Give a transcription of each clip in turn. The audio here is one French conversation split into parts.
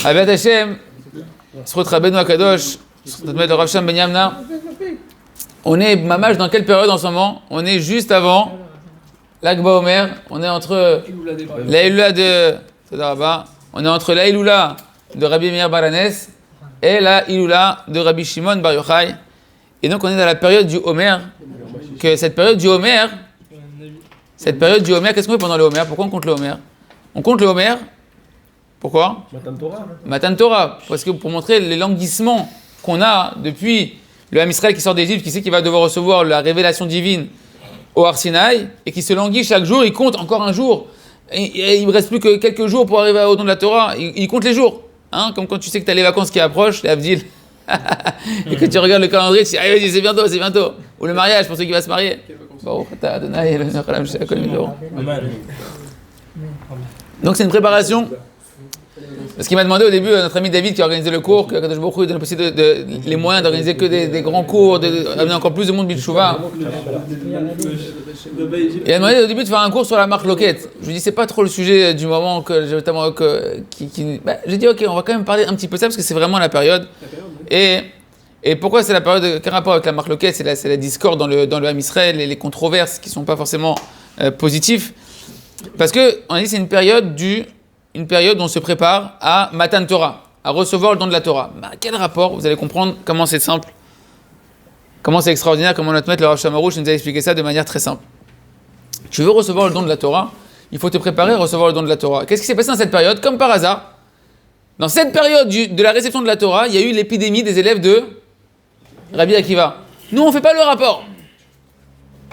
Aviat Hashem, Srot Rabbeinu Akadosh, Srot Rav Sham Ben Yamna. On est mamash dans quelle période en ce moment? On est juste avant l'Ag BaOmer. On est entre la Iloula de on est entre la Iloula de Rabbi Meir Baranes et la Iloula de Rabbi Shimon Bar Yochai. Et donc on est dans la période du Homer. Que cette période du Homer, qu'est-ce qu'on fait pendant le Homer? Pourquoi on compte le Homer? On compte le Homer. Pourquoi? Matan Torah. Parce que pour montrer les languissements qu'on a depuis le Ham Israël qui sort d'Égypte, qui sait qu'il va devoir recevoir la révélation divine au Har Sinaï, et qui se languit chaque jour, il compte encore un jour. Et il ne reste plus que quelques jours pour arriver au don de la Torah. Il compte les jours. Hein, comme quand tu sais que tu as les vacances qui approchent, les Avdil. Et que tu regardes le calendrier, tu dis, ah vas-y, c'est bientôt. Ou le mariage pour ceux qui vont se marier. Donc c'est une préparation. Parce qu'il m'a demandé au début, notre ami David qui a organisé le cours, que Kadosh Baruch Hu donne aussi les moyens d'organiser que des grands cours, d'amener encore plus de monde Bilchouva. Il a demandé au début de faire un cours sur la marque Loquette. Je lui ai dit, c'est pas trop le sujet du moment que j'ai tellement. J'ai dit, ok, on va quand même parler un petit peu de ça parce que c'est vraiment la période. Et pourquoi c'est la période? Quel rapport avec la marque Loquette? C'est la discorde dans le Ham Israël et les controverses qui sont pas forcément positifs. Parce que on a dit c'est une période où on se prépare à Matan Torah, à recevoir le don de la Torah. Bah, quel rapport? Vous allez comprendre comment c'est simple, comment c'est extraordinaire, comment notre maître, le Rav Shamarouch, nous a expliqué ça de manière très simple. Tu veux recevoir le don de la Torah, il faut te préparer à recevoir le don de la Torah. Qu'est-ce qui s'est passé dans cette période? Comme par hasard, dans cette période de la réception de la Torah, il y a eu l'épidémie des élèves de Rabbi Akiva. Nous, on ne fait pas le rapport.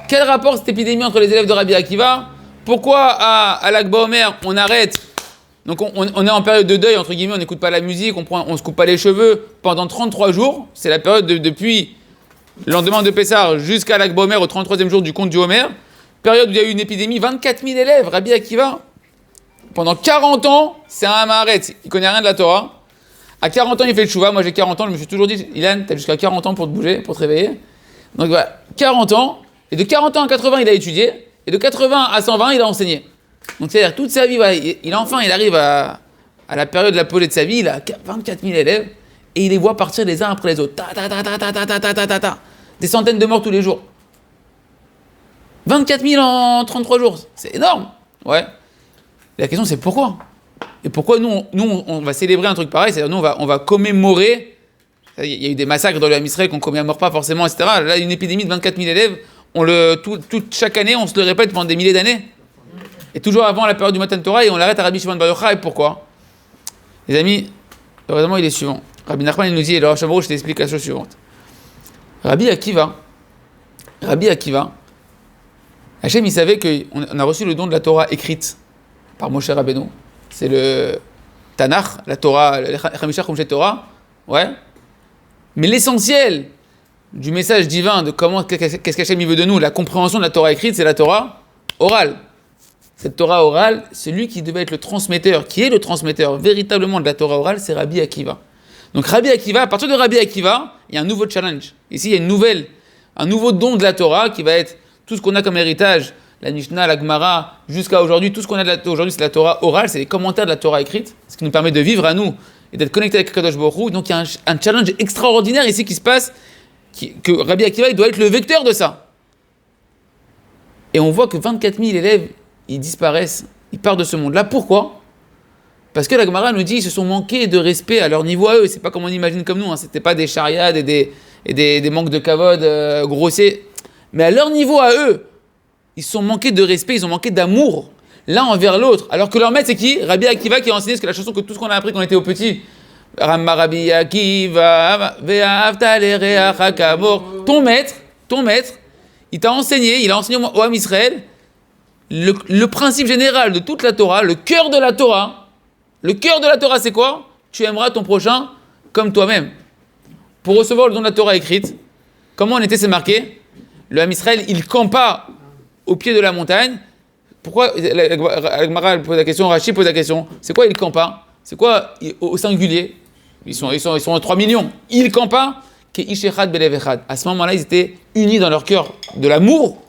Quel rapport cette épidémie entre les élèves de Rabbi Akiva? Pourquoi à l'Ag BaOmer, on arrête? Donc on est en période de deuil, entre guillemets, on n'écoute pas la musique, on se coupe pas les cheveux pendant 33 jours. C'est la période depuis le lendemain de Pessah jusqu'à l'Ag BaOmer, au 33e jour du compte du Homer. Période où il y a eu une épidémie, 24 000 élèves, Rabbi Akiva. Pendant 40 ans, c'est un Maharet, il connaît rien de la Torah. À 40 ans, il fait le Tchouva. Moi j'ai 40 ans, je me suis toujours dit, Ilan, t'as jusqu'à 40 ans pour te bouger, pour te réveiller. Donc voilà, 40 ans, et de 40 ans à 80, il a étudié, et de 80 à 120, il a enseigné. Donc c'est-à-dire toute sa vie, voilà, il arrive à la période de la l'apogée de sa vie, il a 24 000 élèves, et il les voit partir les uns après les autres. Des centaines de morts tous les jours. 24 000 en 33 jours, c'est énorme. Ouais. La question c'est pourquoi? Et pourquoi nous on va célébrer un truc pareil, c'est-à-dire nous on va commémorer, il y a eu des massacres dans le Ham Israël qu'on commémore pas forcément, etc. Là, une épidémie de 24 000 élèves, chaque année, on se le répète pendant des milliers d'années. Et toujours avant la période du Matan Torah, et on l'arrête à Rabbi Shimon Bar Yochai. Pourquoi? Les amis, heureusement il est suivant. Rabbi Nachman il nous dit, et le Rav Shamarouch, je t'explique la chose suivante. Rabbi Akiva, Hachem il savait qu'on a reçu le don de la Torah écrite par Moshe Rabbeinu. C'est le Tanakh, la Torah, le Chamisha Chumshe Torah. Ouais. Mais l'essentiel du message divin de qu'est-ce qu'Hachem il veut de nous, la compréhension de la Torah écrite, c'est la Torah orale. Cette Torah orale, celui qui devait être le transmetteur, qui est le transmetteur véritablement de la Torah orale, c'est Rabbi Akiva. Donc Rabbi Akiva, à partir de Rabbi Akiva, il y a un nouveau challenge. Ici, il y a un nouveau don de la Torah qui va être tout ce qu'on a comme héritage, la Mishnah, la Gemara, jusqu'à aujourd'hui, tout ce qu'on a aujourd'hui, c'est la Torah orale, c'est les commentaires de la Torah écrite, ce qui nous permet de vivre à nous et d'être connectés avec Kadosh Baruch Hu. Donc il y a un challenge extraordinaire ici qui se passe, que Rabbi Akiva il doit être le vecteur de ça. Et on voit que 24 000 élèves, ils disparaissent, ils partent de ce monde-là. Pourquoi? Parce que la Gemara nous dit qu'ils se sont manqués de respect à leur niveau à eux. C'est pas comme on imagine comme nous, hein. C'était pas des chariades et des manques de kavod grossiers. Mais à leur niveau à eux, ils se sont manqués de respect, ils ont manqué d'amour l'un envers l'autre. Alors que leur maître, c'est qui? Rabbi Akiva qui a enseigné, la chanson que tout ce qu'on a appris quand on était au petit. Rabbi Akiva, ve'ahavta l'ereacha kamor. Ton maître, il t'a enseigné, il a enseigné au Ham Israël le principe général de toute la Torah, le cœur de la Torah. Le cœur de la Torah, c'est quoi? Tu aimeras ton prochain comme toi-même. Pour recevoir le don de la Torah écrite, comment c'est marqué? Le Ham Israël, il campa au pied de la montagne. Pourquoi? La Gemara pose la question, Rashi pose la question. C'est quoi il campa? C'est quoi au singulier? Ils sont 3 millions. Il campa que Ishechad Belev Echad. À ce moment-là, ils étaient unis dans leur cœur de l'amour,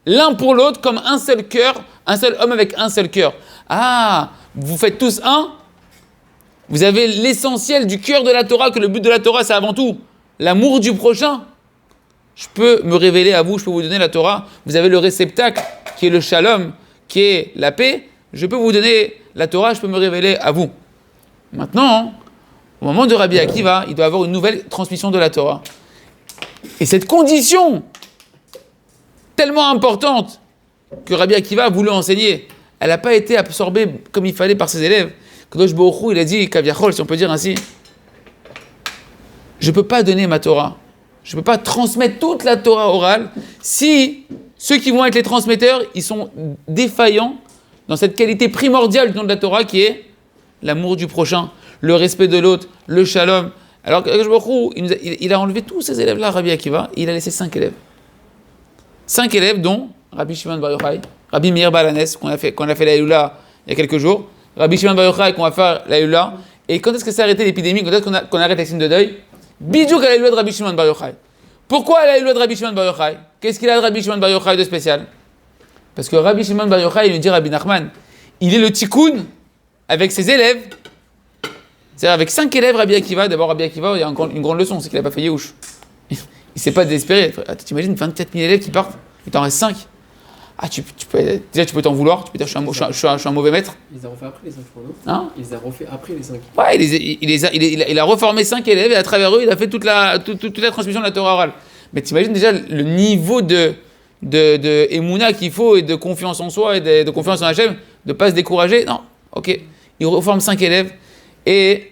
l'un pour l'autre, comme un seul cœur, un seul homme avec un seul cœur. Ah, vous faites tous un? Vous avez l'essentiel du cœur de la Torah, que le but de la Torah, c'est avant tout l'amour du prochain. Je peux me révéler à vous, je peux vous donner la Torah. Vous avez le réceptacle, qui est le shalom, qui est la paix. Je peux vous donner la Torah, je peux me révéler à vous. Maintenant, au moment de Rabbi Akiva, il doit avoir une nouvelle transmission de la Torah. Et cette condition, tellement importante, que Rabbi Akiva a voulu enseigner, elle n'a pas été absorbée comme il fallait par ses élèves. Kadosh Baruch Hu, il a dit, Kaviachol, si on peut dire ainsi, je ne peux pas donner ma Torah, je ne peux pas transmettre toute la Torah orale si ceux qui vont être les transmetteurs, ils sont défaillants dans cette qualité primordiale du don de la Torah qui est l'amour du prochain, le respect de l'autre, le shalom. Alors Kadosh Baruch Hu, il a enlevé tous ces élèves-là, Rabbi Akiva, et il a laissé 5 élèves. 5 élèves dont Rabbi Shimon Bar Yochai, Rabbi Meir Balanes, qu'on a fait la Eloula il y a quelques jours, Rabbi Shimon Bar Yochai qu'on va faire la Eloula. Et quand est-ce que s'est arrêté l'épidémie? Quand est-ce qu'on arrête les signes de deuil? Bidjouk à la Eloula de Rabbi Shimon Bar Yochai. Pourquoi la Eloula de Rabbi Shimon Bar Yochai? Qu'est-ce qu'il a de Rabbi Shimon Bar Yochai de spécial? Parce que Rabbi Shimon Bar Yochai, il lui dit Rabbi Nachman, il est le tikkun avec ses élèves. C'est-à-dire avec 5 élèves Rabbi Akiva. D'abord Rabbi Akiva, il y a une grande leçon, c'est qu'il n'a pas fait Yehush. Il ne s'est pas désespéré. T'imagines 24 000 élèves qui partent, il t'en reste 5. Ah, tu peux t'en vouloir, tu peux dire je suis un mauvais maître. Il les a refait après les 5 fois, non? Hein? Il les a refait après les 5. Ouais, il a reformé 5 élèves et à travers eux, il a fait toute la transmission de la Torah orale. Mais t'imagines déjà le niveau de émouna qu'il faut et de confiance en soi et de confiance en Hachem, de ne pas se décourager. Non, ok. Il reforme 5 élèves et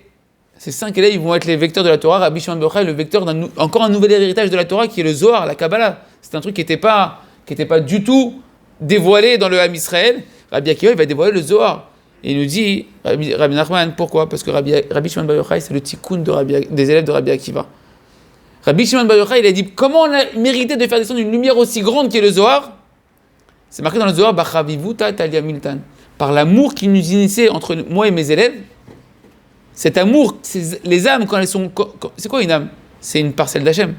ces 5 élèves, ils vont être les vecteurs de la Torah. Rabbi Shimon Bar Yochai est le vecteur encore un nouvel héritage de la Torah qui est le Zohar, la Kabbalah. C'est un truc qui n'était pas du tout dévoilé dans le Ham Israël. Rabbi Akiva, il va dévoiler le Zohar. Et il nous dit, Rabbi Nachman, pourquoi? Parce que Rabbi Shimon Bar Yochai, c'est le tikkun des élèves de Rabbi Akiva. Rabbi Shimon Bar Yochai, il a dit, comment on a mérité de faire descendre une lumière aussi grande qui est le Zohar? C'est marqué dans le Zohar, Bachavivuta Talia Miltan. Par l'amour qui nous initiait entre moi et mes élèves. Cet amour, les âmes, quand elles sont... C'est quoi une âme? C'est une parcelle d'Hachem.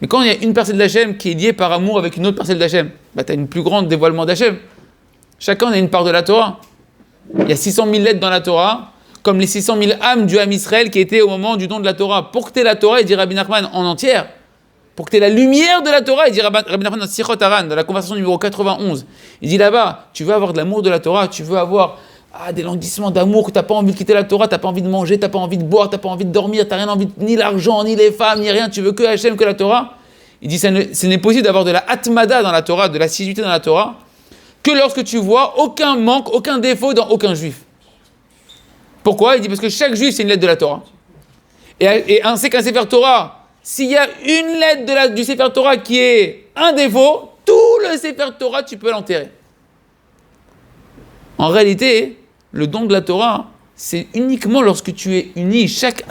Mais quand il y a une parcelle d'Hachem qui est liée par amour avec une autre parcelle d'Hachem, tu as une plus grande dévoilement d'Hachem. Chacun a une part de la Torah. Il y a 600 000 lettres dans la Torah, comme les 600 000 âmes du Ham Israël qui étaient au moment du don de la Torah. Pour que tu aies la Torah, il dit Rabbi Nachman en entière. Pour que tu aies la lumière de la Torah, il dit Rabbi Nachman dans Sichot Haran, dans la conversation numéro 91. Il dit là-bas, tu veux avoir de l'amour de la Torah, tu veux avoir des languissements d'amour, que tu n'as pas envie de quitter la Torah, tu n'as pas envie de manger, tu n'as pas envie de boire, tu n'as pas envie de dormir, tu n'as rien envie, ni l'argent, ni les femmes, ni rien, tu veux que Hachem, que la Torah. Il dit ce n'est possible d'avoir de la atmada dans la Torah, de l'assiduité dans la Torah, que lorsque tu vois aucun manque, aucun défaut dans aucun juif. Pourquoi? Il dit parce que chaque juif, c'est une lettre de la Torah. Et on sait qu'un Sefer Torah, s'il y a une lettre du Sefer Torah qui est un défaut, tout le Sefer Torah, tu peux l'enterrer. En réalité, le don de la Torah, c'est uniquement lorsque tu es uni, chaque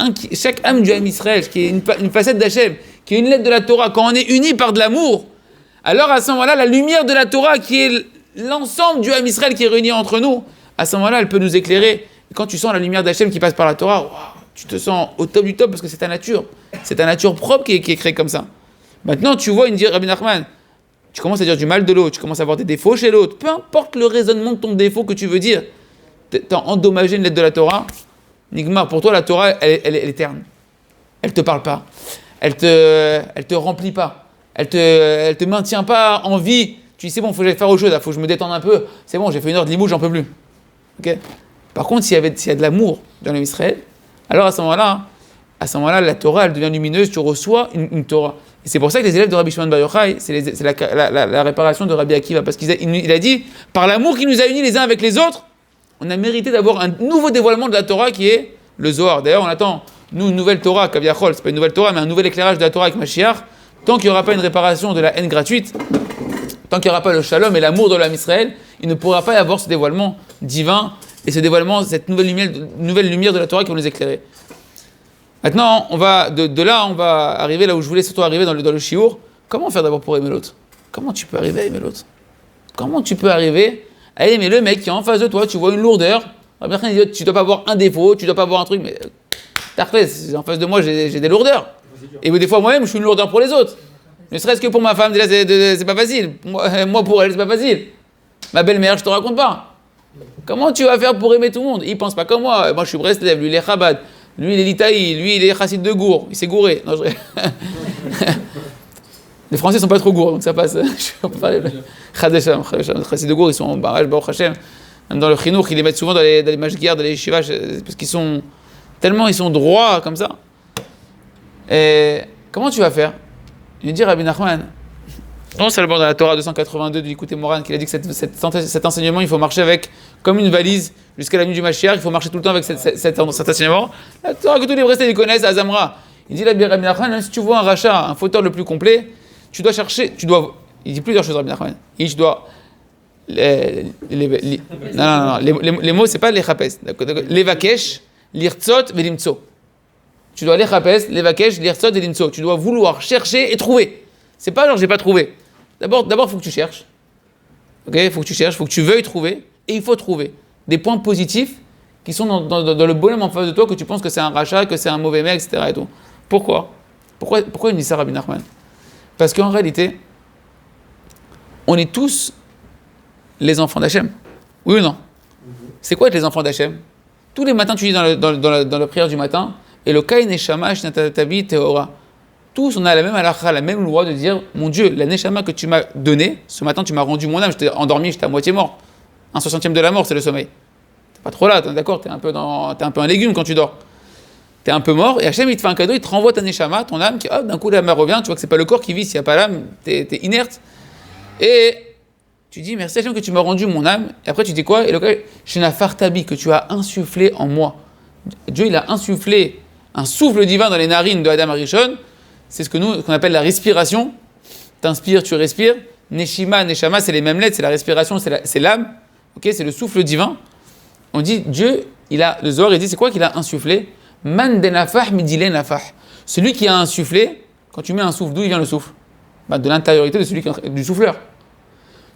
âme du Ham Israël, qui est une facette d'Hachem, qui est une lettre de la Torah, quand on est uni par de l'amour, alors à ce moment-là, la lumière de la Torah, qui est l'ensemble du Ham Israël qui est réuni entre nous, à ce moment-là, elle peut nous éclairer. Et quand tu sens la lumière d'Hachem qui passe par la Torah, wow, tu te sens au top du top parce que c'est ta nature. C'est ta nature propre qui est créée comme ça. Maintenant, tu vois, Rabbi Nachman, tu commences à dire du mal de l'autre, tu commences à avoir des défauts chez l'autre, peu importe le raisonnement de ton défaut que tu veux dire, t'as endommagé une lettre de la Torah, Nigmar, pour toi la Torah, elle est terne. Elle te parle pas. Elle te remplit pas. Elle te maintient pas en vie. Tu dis c'est bon, faut que j'aille faire autre chose, faut que je me détende un peu. C'est bon, j'ai fait une heure de limoux, j'en peux plus. Ok. Par contre, s'il y a de l'amour dans l'Israël, alors à ce moment-là, la Torah, elle devient lumineuse. Tu reçois une Torah. Et c'est pour ça que les élèves de Rabbi Shimon Bar Yochai, c'est la réparation de Rabbi Akiva, parce qu'il a dit, par l'amour qui nous a unis les uns avec les autres, on a mérité d'avoir un nouveau dévoilement de la Torah qui est le Zohar. D'ailleurs, on attend, nous, une nouvelle Torah, Kaviachol, c'est pas une nouvelle Torah, mais un nouvel éclairage de la Torah avec Mashiach. Tant qu'il n'y aura pas une réparation de la haine gratuite, tant qu'il n'y aura pas le shalom et l'amour de l'âme Israël, il ne pourra pas y avoir ce dévoilement divin et ce dévoilement, cette nouvelle lumière de la Torah qui va nous éclairer. Maintenant, de là, on va arriver là où je voulais surtout arriver dans le shiur. Comment faire d'abord pour aimer l'autre? Comment tu peux arriver à aimer l'autre? Comment tu peux arriver à aimer le mec qui est en face de toi? Tu vois une lourdeur. Tu ne dois pas avoir un défaut, tu ne dois pas avoir un truc, mais t'arfès, en face de moi, j'ai des lourdeurs. Et des fois, moi-même, je suis une lourdeur pour les autres. Ne serait-ce que pour ma femme, déjà, c'est pas facile. Moi, pour elle, c'est pas facile. Ma belle-mère, je te raconte pas. Comment tu vas faire pour aimer tout le monde? Il pense pas comme moi. Moi, je suis Breslev, lui, il est Chabad. Lui, il est Litaï. Lui, il est Chassid de Gour. Il s'est gouré. Non, Les Français sont pas trop gourds, donc ça passe. Je peux parler. Chadesham, Chassid de Gour, ils sont en barrage, Baruch Hashem. Même dans le Chinour, ils les mettent souvent dans les mashgiar, dans les yeshivas, parce qu'ils sont tellement ils sont droits comme ça. Et comment tu vas faire? Il dit Rabbi Nachman, non seulement dans la Torah 282 du Likutei Moharan, qu'il a dit que cet enseignement, il faut marcher avec comme une valise jusqu'à la nuit du Mashiach, il faut marcher tout le temps avec cet enseignement. La Torah que tous les Breslev ils connaissent, Azamra. Il dit Rabbi Nachman, si tu vois un rachat, un fauteur le plus complet, tu dois chercher, il dit plusieurs choses Rabbi Nachman. Il dit tu dois les mots, c'est pas les chapes. Les vakesh, l'irtzot, velimtso. Tu dois les chapes, les vakesh, l'irtzot et l'imtso. Tu dois vouloir chercher et trouver. C'est pas genre j'ai pas trouvé. D'abord, il faut que tu cherches. Ok, il faut que tu cherches, il faut que tu veuilles trouver. Et il faut trouver des points positifs qui sont dans le bonhomme en face de toi, que tu penses que c'est un rachat, que c'est un mauvais mec, etc. Et tout. Pourquoi il dit ça, Rabbi Nachman? Parce qu'en réalité, on est tous les enfants d'Hachem. Oui ou non? C'est quoi être les enfants d'Hachem? Tous les matins, tu dis dans la prière du matin, et le Kain Neshama Shnatatabi Teora. Tous, on a la même halakha, la même loi de dire, mon Dieu, la Neshama que tu m'as donnée, ce matin, tu m'as rendu mon âme, j'étais endormi, j'étais à moitié mort. 1/60 de la mort, c'est le sommeil. T'es pas trop là, t'es d'accord? T'es un peu un légume quand tu dors. T'es un peu mort, et Hachem, il te fait un cadeau, il te renvoie ta Neshama, ton âme, qui, hop, d'un coup, l'âme revient, tu vois que c'est pas le corps qui vit, s'il n'y a pas l'âme, t'es inerte. Et tu dis, merci Hachem que tu m'as rendu mon âme. Et après, tu dis quoi? Et le cas, Shenafartabi, que tu as insufflé en moi. Dieu, il a insufflé un souffle divin dans les narines de Adam Arishon. C'est ce qu'on appelle la respiration. T'inspires, tu respires. Neshima, Neshama, c'est les mêmes lettres, c'est la respiration, c'est l'âme. Ok, c'est le souffle divin. On dit, Dieu, le Zohar, il dit, c'est quoi qu'il a insufflé? Man denafah midile nafah. Celui qui a insufflé, quand tu mets un souffle, d'où il vient le souffle? De l'intériorité de celui du souffleur.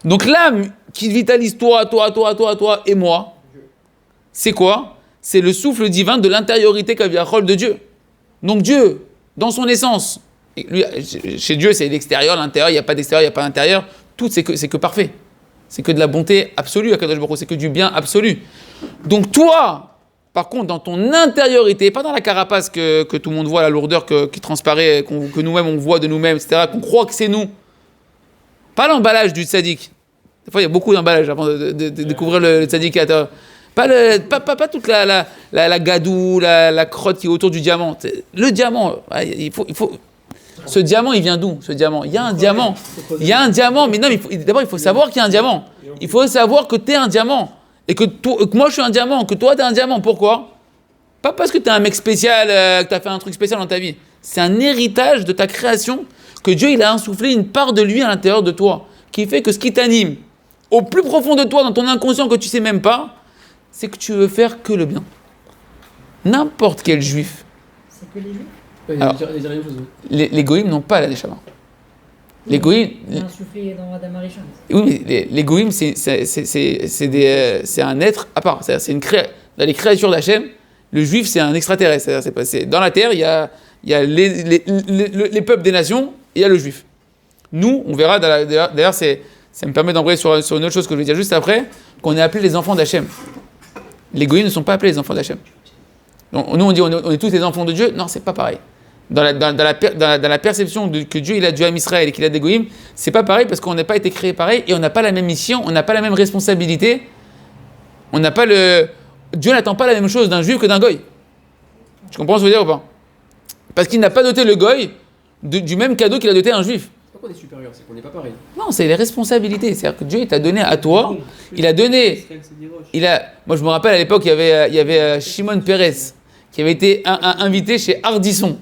Donc l'âme qui vitalise toi et moi, c'est quoi? C'est le souffle divin de l'intériorité Kaviachol de Dieu. Donc Dieu, dans son essence, lui, chez Dieu c'est l'extérieur, l'intérieur, il n'y a pas d'extérieur, il n'y a pas d'intérieur, tout c'est que parfait. C'est que de la bonté absolue à Kadosh Baruch Hu, c'est que du bien absolu. Donc toi, par contre, dans ton intériorité, pas dans la carapace que tout le monde voit, la lourdeur qui transparaît, que nous-mêmes on voit de nous-mêmes, etc., qu'on croit que c'est nous. Pas l'emballage du tzaddik. Des fois, il y a beaucoup d'emballages avant de découvrir le tzaddik. Pas toute la gadoue, la crotte qui est autour du diamant. Le diamant, il faut. Ce diamant, il vient d'où, ce diamant? Il y a un diamant. Il y a un diamant, mais non, d'abord, il faut savoir qu'il y a un diamant. Il faut savoir que tu es un diamant. Et que moi, je suis un diamant, que toi, tu es un diamant. Pourquoi? Pas parce que tu es un mec spécial, que tu as fait un truc spécial dans ta vie. C'est un héritage de ta création, que Dieu, il a insufflé une part de lui à l'intérieur de toi, qui fait que ce qui t'anime, au plus profond de toi, dans ton inconscient que tu sais même pas, c'est que tu veux faire que le bien. N'importe quel juif. C'est que les juifs? Alors, les goïms n'ont pas la neshama. Les goïms. Il a insufflé dans Adam Arishon. Oui, mais les goïms, c'est un être à part. C'est dans les créatures d'Hachem, le juif, c'est un extraterrestre. C'est dans la terre, il y a les peuples des nations, et il y a le juif. Nous, on verra, d'ailleurs, ça me permet d'embrayer sur une autre chose que je vais dire juste après, qu'on est appelés les enfants d'Hachem. Les goïms ne sont pas appelés les enfants d'Hachem. Donc, nous, on dit on est tous les enfants de Dieu. Non, c'est pas pareil. Dans la perception que Dieu il a Dieu à Israël et qu'il a des goïms, c'est pas pareil parce qu'on n'a pas été créé pareil et on n'a pas la même mission, on n'a pas la même responsabilité. On n'a pas Dieu n'attend pas la même chose d'un juif que d'un goï. Tu comprends ce que je veux dire ou pas? Parce qu'il n'a pas doté le goï du même cadeau qu'il a doté un juif. C'est pas qu'on est supérieur, c'est qu'on n'est pas pareil. Non, c'est les responsabilités. C'est-à-dire que Dieu il t'a donné à toi, il a donné. Moi, je me rappelle à l'époque, il y avait Shimon Peres qui avait été invité chez Ardisson.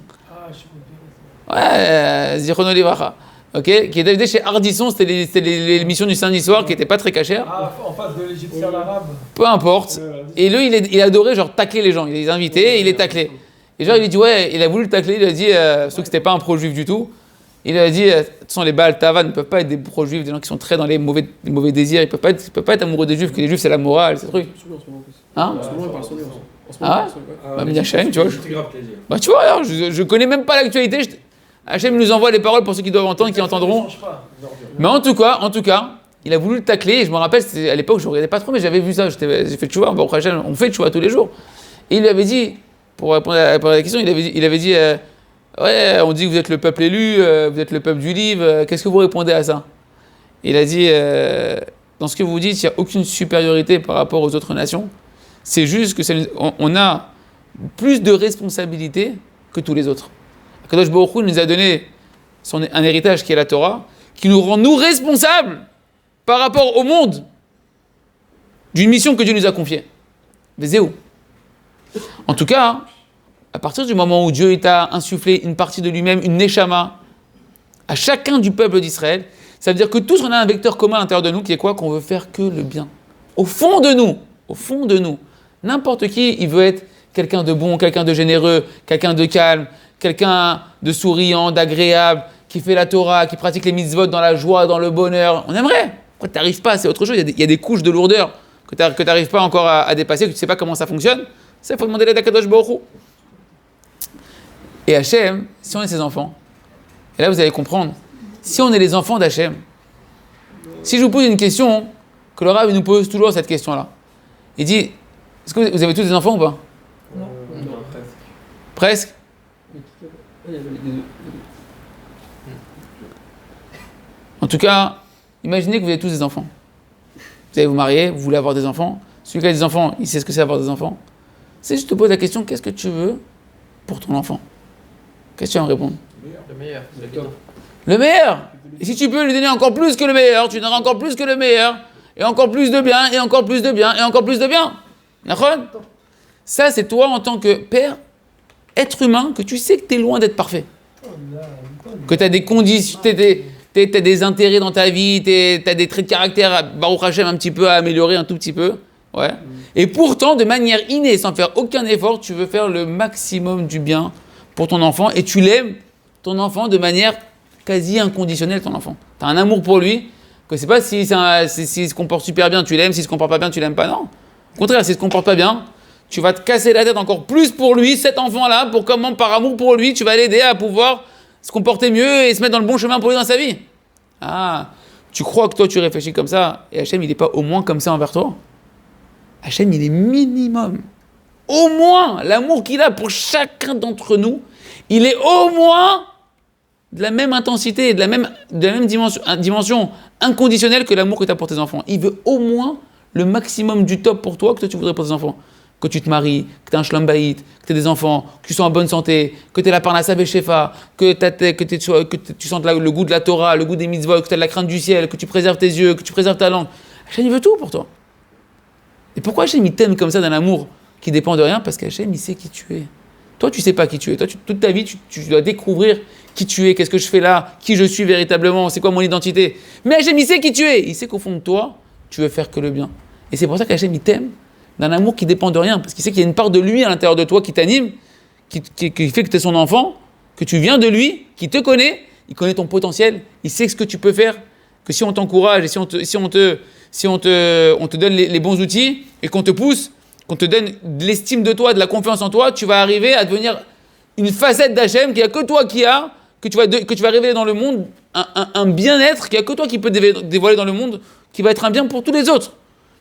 Ouais, Zichrono Livracha. Ok, qui était invité chez Ardisson, c'était l'émission du samedi soir qui n'était pas très cachère. Ah, en face de l'Égyptien l'arabe. Peu importe. Et lui, il adorait genre tacler les gens. Il les invitait et il les taclait. Et genre, il a dit, ouais, il a voulu le tacler, il a dit, sauf que c'était pas un pro-juif du tout. Il a dit, de toute façon, les Baal Tava ne peuvent pas être des pro-juifs, des gens qui sont très dans les mauvais désirs. Ils peuvent pas être amoureux des juifs, que les juifs c'est la morale, ces trucs. Hein? Ah ouais? Bah, Hachem, tu vois. Bah, tu vois, alors, je connais même pas l'actualité. Hachem nous envoie les paroles pour ceux qui doivent entendre, qui entendront. Mais en tout cas, il a voulu le tacler, et je me rappelle, à l'époque, je ne regardais pas trop, mais j'avais vu ça, j'ai fait tchouva, bon, on fait tchouva tous les jours. Et il lui avait dit, pour répondre à la question, il avait dit ouais, on dit que vous êtes le peuple élu, vous êtes le peuple du livre, qu'est-ce que vous répondez à ça? Il a dit, dans ce que vous dites, il n'y a aucune supériorité par rapport aux autres nations, c'est juste que on a plus de responsabilités que tous les autres. Kadosh Baruch Hu nous a donné un héritage qui est la Torah, qui nous rend nous responsables par rapport au monde d'une mission que Dieu nous a confiée. Vezéou. En tout cas, à partir du moment où Dieu t'a insufflé une partie de lui-même, une neshama, à chacun du peuple d'Israël, ça veut dire que tous on a un vecteur commun à l'intérieur de nous qui est quoi? Qu'on veut faire que le bien. Au fond de nous, n'importe qui, il veut être quelqu'un de bon, quelqu'un de généreux, quelqu'un de calme, quelqu'un de souriant, d'agréable, qui fait la Torah, qui pratique les mitzvot dans la joie, dans le bonheur. On aimerait. Après, tu n'arrives pas, c'est autre chose. Il y a des couches de lourdeur que tu n'arrives pas encore à dépasser, que tu ne sais pas comment ça fonctionne. Ça, il faut demander l'aide à Kadosh Baruch Hu. Et Hachem, si on est ses enfants, et là vous allez comprendre, si on est les enfants d'Hachem, si je vous pose une question, que le Rav nous pose toujours cette question-là, il dit, est-ce que vous avez tous des enfants ou pas? Non, Presque? presque. Il y avait les deux. En tout cas, imaginez que vous avez tous des enfants. Vous allez vous marier, vous voulez avoir des enfants. Celui qui a des enfants, il sait ce que c'est avoir des enfants. C'est juste te pose la question, qu'est-ce que tu veux pour ton enfant? Qu'est-ce que tu vas me répondre? Le meilleur. Le meilleur! Et si tu peux lui donner encore plus que le meilleur, tu donneras encore plus que le meilleur, et encore plus de bien, et encore plus de bien, et encore plus de bien. D'accord? Ça, c'est toi en tant que père, être humain, que tu sais que tu es loin d'être parfait. Que tu as des conditions, t'as des intérêts dans ta vie, tu as des traits de caractère, Baruch Hashem, un petit peu à améliorer, un tout petit peu. Ouais. Et pourtant, de manière innée, sans faire aucun effort, tu veux faire le maximum du bien pour ton enfant, et tu l'aimes, ton enfant, de manière quasi inconditionnelle, ton enfant. Tu as un amour pour lui, que c'est pas s'il se comporte super bien, tu l'aimes, s'il se comporte pas bien, tu l'aimes pas, non. Au contraire, s'il se comporte pas bien, tu vas te casser la tête encore plus pour lui, cet enfant-là, pour comment, par amour pour lui, tu vas l'aider à pouvoir se comporter mieux et se mettre dans le bon chemin pour lui dans sa vie. Ah, tu crois que toi tu réfléchis comme ça, et Hachem il n'est pas au moins comme ça envers toi? Hachem il est minimum. Au moins, l'amour qu'il a pour chacun d'entre nous, il est au moins de la même intensité, de la même dimension inconditionnelle que l'amour que tu as pour tes enfants. Il veut au moins le maximum du top pour toi que toi tu voudrais pour tes enfants. Que tu te maries, que tu as un shlom bayit, que tu aies des enfants, que tu sois en bonne santé, que tu aies la parnassa beshefa, que tu sentes le goût de la Torah, le goût des mitzvot, que tu aies la crainte du ciel, que tu préserves tes yeux, que tu préserves ta langue. Hachem, il veut tout pour toi. Et pourquoi Hachem, il t'aime comme ça d'un amour qui dépend de rien? Parce qu'Hachem, il sait qui tu es. Toi, tu sais pas qui tu es. Toi, toute ta vie, tu dois découvrir qui tu es, qu'est-ce que je fais là, qui je suis véritablement, c'est quoi mon identité. Mais Hachem, il sait qui tu es. Il sait qu'au fond de toi, tu veux faire que le bien. Et c'est pour ça qu'Hachem, il t'aime d'un amour qui dépend de rien, parce qu'il sait qu'il y a une part de lui à l'intérieur de toi qui t'anime, qui fait que tu es son enfant, que tu viens de lui, qui te connaît, il connaît ton potentiel, il sait ce que tu peux faire, que si on t'encourage et si on te donne les bons outils et qu'on te pousse, qu'on te donne de l'estime de toi, de la confiance en toi, tu vas arriver à devenir une facette d'Hachem qu'il n'y a que toi qui a, que tu vas révéler dans le monde, un bien-être qu'il n'y a que toi qui peut dévoiler dans le monde, qui va être un bien pour tous les autres.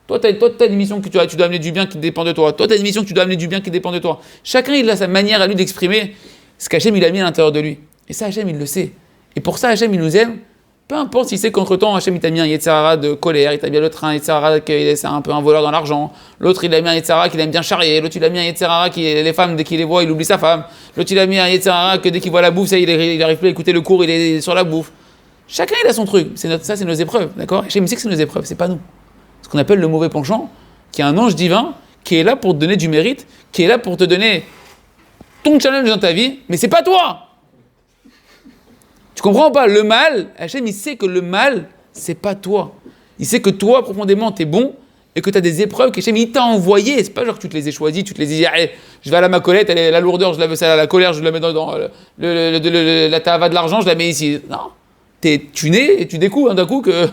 Toi, tu as une mission que tu dois amener du bien qui dépend de toi. Toi, tu as une mission que tu dois amener du bien qui dépend de toi. Chacun, il a sa manière à lui d'exprimer ce qu'Hachem, il a mis à l'intérieur de lui. Et ça, Hachem, il le sait. Et pour ça, Hachem, il nous aime. Peu importe s'il sait qu'entre-temps, Hachem, il t'a mis un Yetzirah de colère, il t'a mis l'autre un Yetzirah qui est un peu un voleur dans l'argent. L'autre, il a mis un Yetzirah qu'il aime bien charrier. L'autre, il a mis un Yetzirah qui, les femmes, dès qu'il les voit, il oublie sa femme. L'autre, il a mis un Yetzirah que dès qu'il voit la bouffe, ça, il n'arrive plus à écouter le cours, il est sur la bouffe. Chacun, il a son truc. Ça, c'est nos épreuves, d'accord? Hachem, il sait que c'est nos épreuves, c'est pas nous. Ce qu'on appelle le mauvais penchant, qui est un ange divin, qui est là pour te donner du mérite, qui est là pour te donner ton challenge dans ta vie, mais c'est pas toi. Tu comprends ou pas? Le mal, Hachem, il sait que le mal, c'est pas toi. Il sait que toi, profondément, t'es bon, et que tu as des épreuves qu'Hachem, il t'a envoyées. C'est pas genre que tu te les ai choisies, tu te les dis, allez, je vais à la Macolette, la lourdeur, je la veux, ça, la colère, je la mets dans la tava de l'argent, je la mets ici. Non. Tu nais et tu découvres d'un coup que,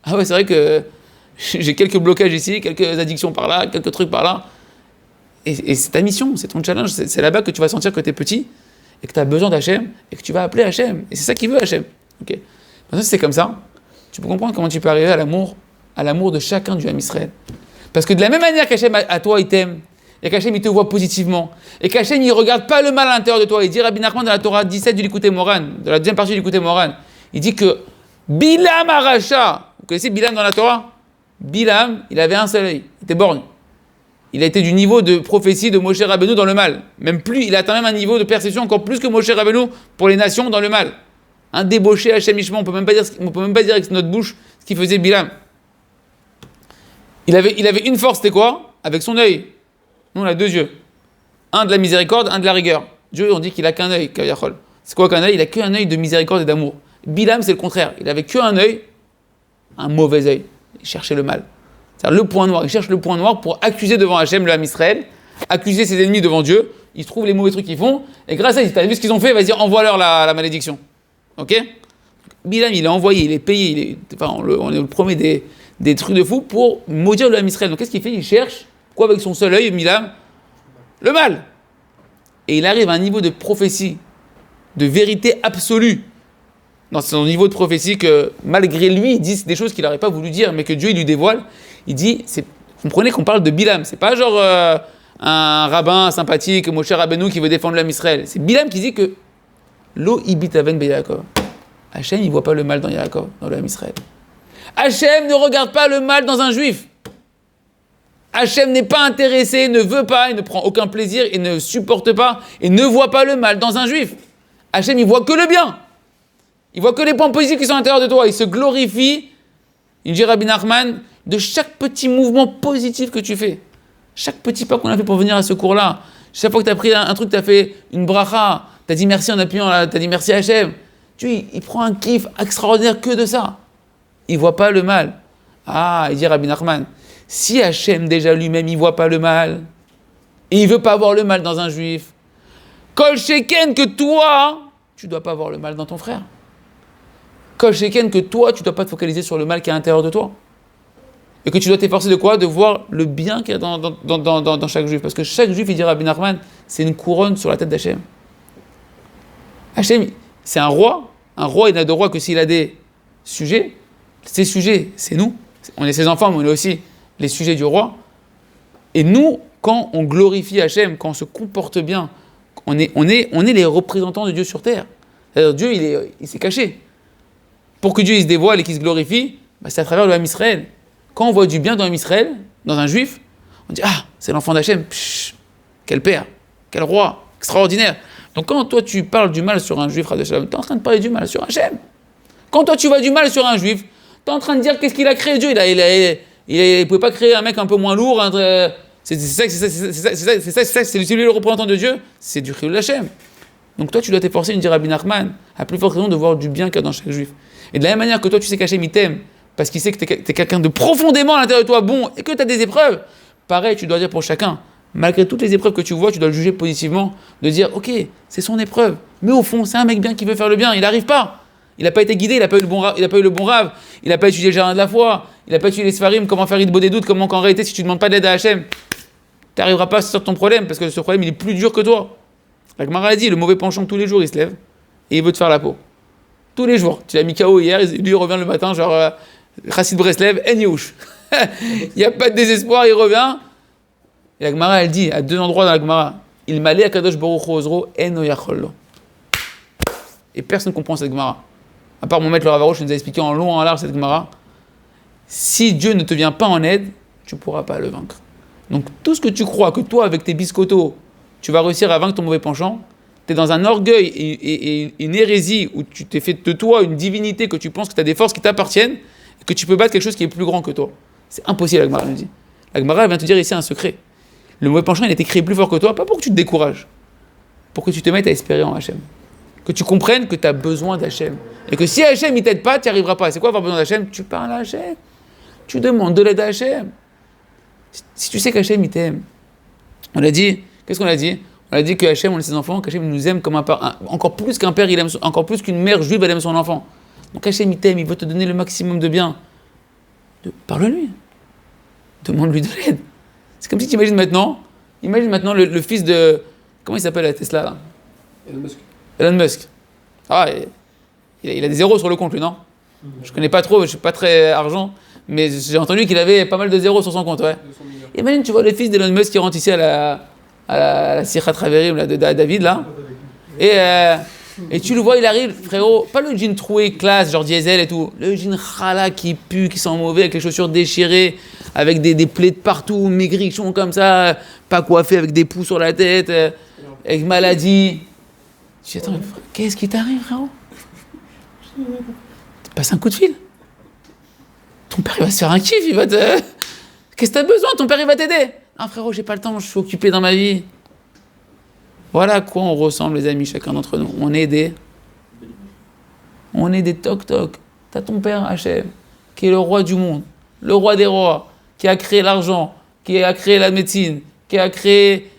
ah ouais, c'est vrai que j'ai quelques blocages ici, quelques addictions par là, quelques trucs par là. Et c'est ta mission, c'est ton challenge. C'est là-bas que tu vas sentir que tu es petit et que tu as besoin d'Hachem et que tu vas appeler Hachem. Et c'est ça qu'il veut, Hachem. Okay. Maintenant, si c'est comme ça, tu peux comprendre comment tu peux arriver à l'amour de chacun du Ham Israël. Parce que de la même manière qu'Hachem à toi, il t'aime, et qu'Hachem il te voit positivement, et qu'Hachem il regarde pas le mal à l'intérieur de toi. Il dit Rabbi Nachman dans la Torah 17 du Likutei Moran, de la deuxième partie du Likutei Moran, il dit que Bilam Aracha, vous connaissez Bilam dans la Torah? Bilam, il avait un seul œil, il était borgne. Il a été du niveau de prophétie de Moshe Rabbeinu dans le mal. Même plus, il a atteint même un niveau de perception encore plus que Moshe Rabbeinu pour les nations dans le mal. Un débauché Hachem Ishma, on peut même pas dire avec notre bouche ce qu'il faisait Bilam. Il avait une force, c'était quoi? Avec son œil. Nous, on a deux yeux. Un de la miséricorde, un de la rigueur. Dieu, on dit qu'il a qu'un œil, Kaviyachol. C'est quoi qu'un œil? Il a qu'un œil de miséricorde et d'amour. Bilam, c'est le contraire. Il avait qu'un œil, un mauvais œil. Il cherchait le mal. C'est-à-dire le point noir. Il cherche le point noir pour accuser devant Hachem le Ham Israël, accuser ses ennemis devant Dieu. Ils trouvent les mauvais trucs qu'ils font. Et grâce à ça, t'as vu ce qu'ils ont fait? Vas-y, envoie-leur la malédiction. Ok? Bilam, il est envoyé, il est payé. On est le premier des trucs de fou pour maudire le Ham Israël. Donc qu'est-ce qu'il fait? Il cherche, quoi, avec son seul œil, Bilam? Le mal. Et il arrive à un niveau de prophétie, de vérité absolue, dans son niveau de prophétie, que malgré lui, il dit des choses qu'il n'aurait pas voulu dire, mais que Dieu il lui dévoile. Il dit, vous comprenez qu'on parle de Bilam, c'est pas genre un rabbin sympathique, Moshe Rabbeinu qui veut défendre l'Am Israël. C'est Bilam qui dit que Lo ibit aven be Yaakov. Hachem, il voit pas le mal dans Yaakov, dans l'Am Israël. Hachem ne regarde pas le mal dans un juif. Hachem n'est pas intéressé, ne veut pas, il ne prend aucun plaisir, et ne supporte pas, et ne voit pas le mal dans un juif. Hachem, il voit que le bien. Il voit que les points positifs qui sont à l'intérieur de toi. Il se glorifie, il dit Rabbi Nachman, de chaque petit mouvement positif que tu fais. Chaque petit pas qu'on a fait pour venir à ce cours-là. Chaque fois que tu as pris un truc, tu as fait une bracha, tu as dit merci en appuyant, tu as dit merci à Hachem. Il prend un kiff extraordinaire que de ça. Il ne voit pas le mal. Ah, il dit Rabbi Nachman, si Hachem déjà lui-même, il ne voit pas le mal, et il ne veut pas voir le mal dans un juif, Kol Sheken que toi, tu ne dois pas voir le mal dans ton frère. Kol Sheken que toi, tu ne dois pas te focaliser sur le mal qui est à l'intérieur de toi. Et que tu dois t'efforcer de quoi? De voir le bien qu'il y a dans chaque juif. Parce que chaque juif, il dit Rabbi Nachman, c'est une couronne sur la tête d'Hachem. Hachem, c'est un roi. Un roi, il n'a de roi que s'il a des sujets. Ces sujets, c'est nous. On est ses enfants, mais on est aussi les sujets du roi. Et nous, quand on glorifie Hachem, quand on se comporte bien, on est les représentants de Dieu sur terre. C'est-à-dire Dieu, il s'est caché. Pour que Dieu il se dévoile et qu'il se glorifie, c'est à travers le Ham Israël. Quand on voit du bien dans Ham Israël, dans un juif, on dit « Ah, c'est l'enfant d'Hachem, quel père, quel roi, extraordinaire !» Donc quand toi tu parles du mal sur un juif, tu es en train de parler du mal sur Hachem. Quand toi tu vois du mal sur un juif, tu es en train de dire qu'est-ce qu'il a créé Dieu. Il ne pouvait pas créer un mec un peu moins lourd. C'est lui le représentant de Dieu. C'est du Chilul Hachem. Donc toi tu dois t'efforcer, nous dit Rabbi Nachman, à plus forte raison de voir du bien qu'il y a dans chaque juif. Et de la même manière que toi tu sais qu'Hachem il t'aime, parce qu'il sait que tu es quelqu'un de profondément à l'intérieur de toi bon, et que tu as des épreuves, pareil tu dois dire pour chacun, malgré toutes les épreuves que tu vois, tu dois le juger positivement, de dire ok, c'est son épreuve, mais au fond c'est un mec bien qui veut faire le bien, il n'arrive pas. Il n'a pas été guidé, il n'a pas eu le bon rave, il n'a pas étudié le jardin de la foi, il n'a pas étudié les Sfarim, comment faire Idbo des doutes, comment qu'en réalité si tu ne demandes pas d'aide à Hachem, tu n'arriveras pas à sortir de ton problème, parce que ce problème il est plus dur que toi. La Gemara a dit, le mauvais penchant tous les jours il se lève, et il veut te faire la peau. Tous les jours. Tu l'as mis KO hier, lui il revient le matin, genre Chassid Breslev, en Youch. Il n'y a pas de désespoir, il revient. Et la Gemara elle dit, à deux endroits dans la Gemara, il m'allait à Kadosh Baruch Hu Ozro, eno yachollo. Et personne ne comprend cette Gemara. À part mon maître le Ravaroche, qui nous a expliqué en long et en large cette Gemara. Si Dieu ne te vient pas en aide, tu ne pourras pas le vaincre. Donc tout ce que tu crois que toi, avec tes biscottos, tu vas réussir à vaincre ton mauvais penchant, tu es dans un orgueil et une hérésie où tu t'es fait de toi une divinité, que tu penses que tu as des forces qui t'appartiennent et que tu peux battre quelque chose qui est plus grand que toi. C'est impossible, la Gemara nous dit. La Gemara vient te dire ici un secret. Le mauvais penchant, il a été créé plus fort que toi, pas pour que tu te décourages, pour que tu te mettes à espérer en Hachem. Que tu comprennes que tu as besoin d'Hachem. Et que si Hachem ne t'aide pas, tu n'y arriveras pas. C'est quoi avoir besoin d'Hachem? Tu parles à Hachem. Tu demandes de l'aide à Hachem. Si tu sais qu'Hachem, il t'aime. On a dit, qu'est-ce qu'on a dit? On a dit que Hachem, on est ses enfants, qu'Hachem nous aime comme un père, encore plus qu'un père, il aime encore plus qu'une mère juive, elle aime son enfant. Donc Hachem, il t'aime, il veut te donner le maximum de bien. Parle-lui. Demande-lui de l'aide. C'est comme si tu imagines maintenant le fils de... Comment il s'appelle à Tesla là? Elon Musk. Elon Musk. Ah, il a des zéros sur le compte, lui, non? Je connais pas trop, je suis pas très argent, mais j'ai entendu qu'il avait pas mal de zéros sur son compte, ouais. Imagine, tu vois le fils d'Elon Musk qui rentre ici à la Sirhat Raverim là, de David, là, et tu le vois, il arrive, frérot, pas le jean troué classe, genre diesel et tout, le jean chala qui pue, qui sent mauvais, avec les chaussures déchirées, avec des plaies de partout, maigrichon comme ça, pas coiffé, avec des poux sur la tête, avec maladie. Je dis, attends, qu'est-ce qui t'arrive, frérot? Passe un coup de fil. Ton père, il va se faire un kiff, il va te... Qu'est-ce que t'as besoin? Ton père, il va t'aider. Non, frérot, j'ai pas le temps, je suis occupé dans ma vie. Voilà à quoi on ressemble, les amis, chacun d'entre nous. On est des toc-toc. T'as ton père, Hachem, qui est le roi du monde, le roi des rois, qui a créé l'argent, qui a créé la médecine, qui a créé...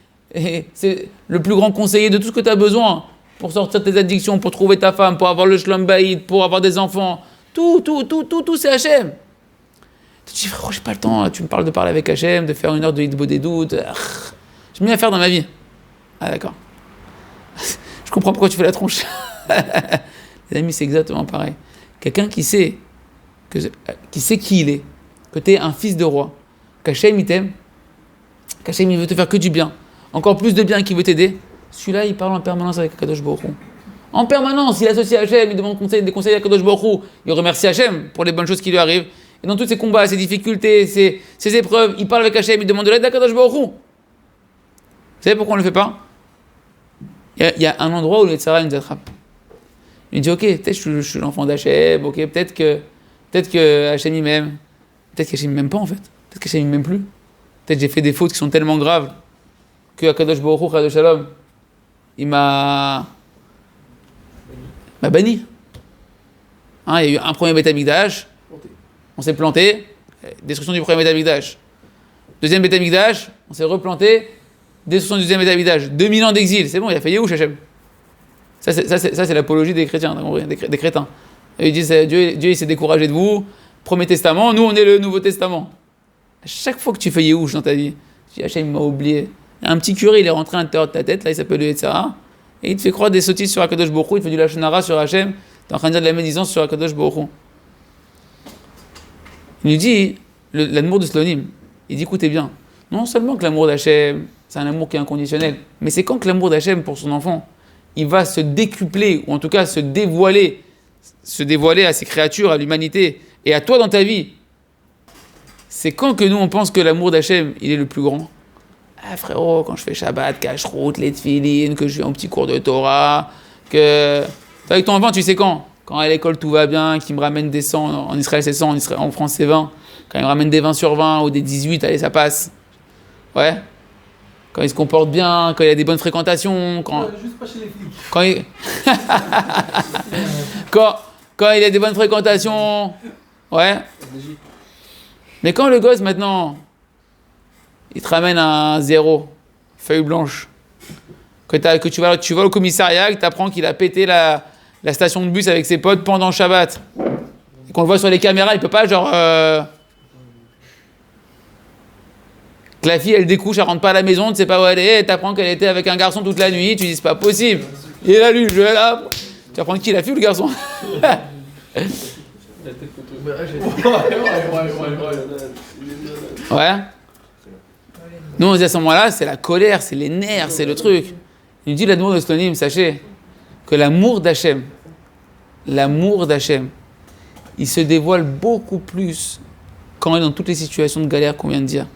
C'est le plus grand conseiller de tout ce que t'as besoin pour sortir de tes addictions, pour trouver ta femme, pour avoir le shlom baïd, pour avoir des enfants. Tout, c'est Hachem. Tu te dis, frérot, j'ai pas le temps, tu me parles de parler avec Hachem, de faire 1 heure de hitbo des doutes. J'ai mieux à faire dans ma vie. Ah d'accord. Je comprends pourquoi tu fais la tronche. Les amis, c'est exactement pareil. Quelqu'un qui sait qui il est, que tu es un fils de roi, qu'Hachem il t'aime, qu'Hachem il veut te faire que du bien, encore plus de bien qu'il veut t'aider, celui-là il parle en permanence avec Kadosh Baruch Hu. En permanence, il associe Hachem, il demande des conseils à Kadosh Baruch Hu, il remercie Hachem pour les bonnes choses qui lui arrivent, et dans tous ses combats, ses difficultés, ses épreuves, il parle avec Hachem, il demande de l'aide à Kadosh Baruch Hu. Vous savez pourquoi on ne le fait pas? Il y a un endroit où le Yetzirah nous attrape. Il dit, ok, peut-être je suis l'enfant d'Hachem, ok, peut-être que Hachem il m'aime. Peut-être qu'Hachem il m'aime pas en fait. Peut-être qu'Hachem il m'aime plus. Peut-être que j'ai fait des fautes qui sont tellement graves que Akadosh Baruch Hu, Chad Shalom, il m'a banni. Hein, il y a eu un premier Beth Amikdash, on s'est planté, destruction du premier Beth Amikdash. Deuxième Beth Amikdash, on s'est replanté, destruction du deuxième Beth Amikdash. 2000 ans d'exil, c'est bon, il a fait Yehush Hachem. Ça, c'est l'apologie des chrétiens, des crétins. Et ils disent, Dieu il s'est découragé de vous, Premier Testament, nous on est le Nouveau Testament. À chaque fois que tu fais Yehush dans ta vie, tu dis, Hachem il m'a oublié. Il y a un petit curé, il est rentré à l'intérieur de ta tête, là il s'appelle le Yetzirah, et il te fait croire des sottises sur Akadosh Baruch Hu, il te fait du Lashon Hara sur Hachem, tu es en train de dire de la médisance sur Akadosh Baruch Hu. Il nous dit, l'amour de Slonim, il dit, écoutez bien, non seulement que l'amour d'Hachem, c'est un amour qui est inconditionnel, mais c'est quand que l'amour d'Hachem pour son enfant, il va se décupler, ou en tout cas se dévoiler à ses créatures, à l'humanité, et à toi dans ta vie. C'est quand que nous on pense que l'amour d'Hachem, il est le plus grand. Ah frérot, quand je fais Shabbat, Kashrut, les Tfilin, que je vais en petit cours de Torah, que... Avec ton enfant, tu sais quand à l'école tout va bien, qu'il me ramène des 100, en Israël c'est 100, en France c'est 20, quand il me ramène des 20 sur 20 ou des 18, allez ça passe. Ouais. Quand il se comporte bien, quand il a des bonnes fréquentations, Juste pas chez les flics. Quand il a des bonnes fréquentations, ouais. Mais quand le gosse maintenant, il te ramène un 0, feuille blanche, que tu vas au commissariat, que tu apprends qu'il a pété la station de bus avec ses potes pendant Shabbat, et qu'on le voit sur les caméras, il peut pas genre... Que la fille elle découche, elle rentre pas à la maison, tu sais pas où elle est, t'apprends qu'elle était avec un garçon toute la nuit, tu dis c'est pas possible. Il est là lui, je vais là. Tu apprends qui la fille ou le garçon? Ouais. Nous on dit à ce moment-là, c'est la colère, c'est les nerfs, c'est le truc. Il nous dit l'amour de Slonim, sachez que l'amour d'Hachem, il se dévoile beaucoup plus quand on est dans toutes les situations de galère qu'on vient de dire.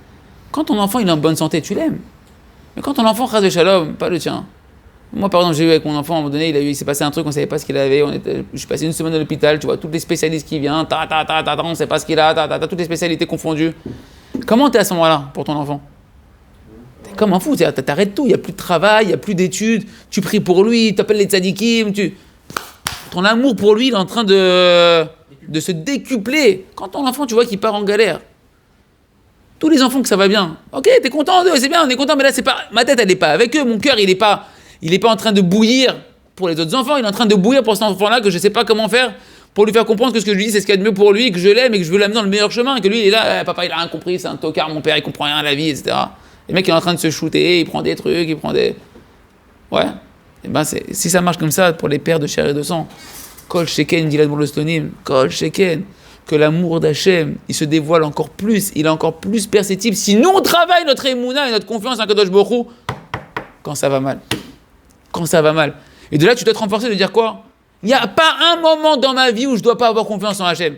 Quand ton enfant il est en bonne santé, tu l'aimes. Mais quand ton enfant chas de shalom, pas le tien. Moi par exemple, j'ai eu avec mon enfant, à un moment donné, il s'est passé un truc, on ne savait pas ce qu'il avait. Je suis passé 1 semaine à l'hôpital, tu vois, tous les spécialistes qui viennent, on ne sait pas ce qu'il a, toutes les spécialités confondues. Comment t'es à ce moment-là pour ton enfant? T'es comme un fou, t'arrêtes tout, il n'y a plus de travail, il n'y a plus d'études, tu pries pour lui, tu appelles les tzadikim, ton amour pour lui il est en train de se décupler. Quand ton enfant, tu vois qu'il part en galère, tous les enfants que ça va bien, ok, t'es content d'eux, c'est bien, on est content, mais là c'est pas, ma tête elle est pas avec eux, mon cœur il est pas en train de bouillir pour les autres enfants, il est en train de bouillir pour cet enfant-là que je sais pas comment faire pour lui faire comprendre que ce que je lui dis c'est ce qu'il y a de mieux pour lui, que je l'aime et que je veux l'amener dans le meilleur chemin, que lui il est là, papa il a rien compris, c'est un tocard, mon père il comprend rien à la vie, etc. Le mec il est en train de se shooter, il prend des trucs, ouais, et ben si ça marche comme ça pour les pères de chair et de sang, Kol Sheken, dit l'Admor le Stonim, Kol Sheken, que l'amour d'Hachem, il se dévoile encore plus, il est encore plus perceptible. Si nous, on travaille notre émouna et notre confiance en Kadosh Baruch Hu, quand ça va mal. Quand ça va mal. Et de là, tu dois te renforcer de dire quoi? Il n'y a pas un moment dans ma vie où je ne dois pas avoir confiance en Hachem.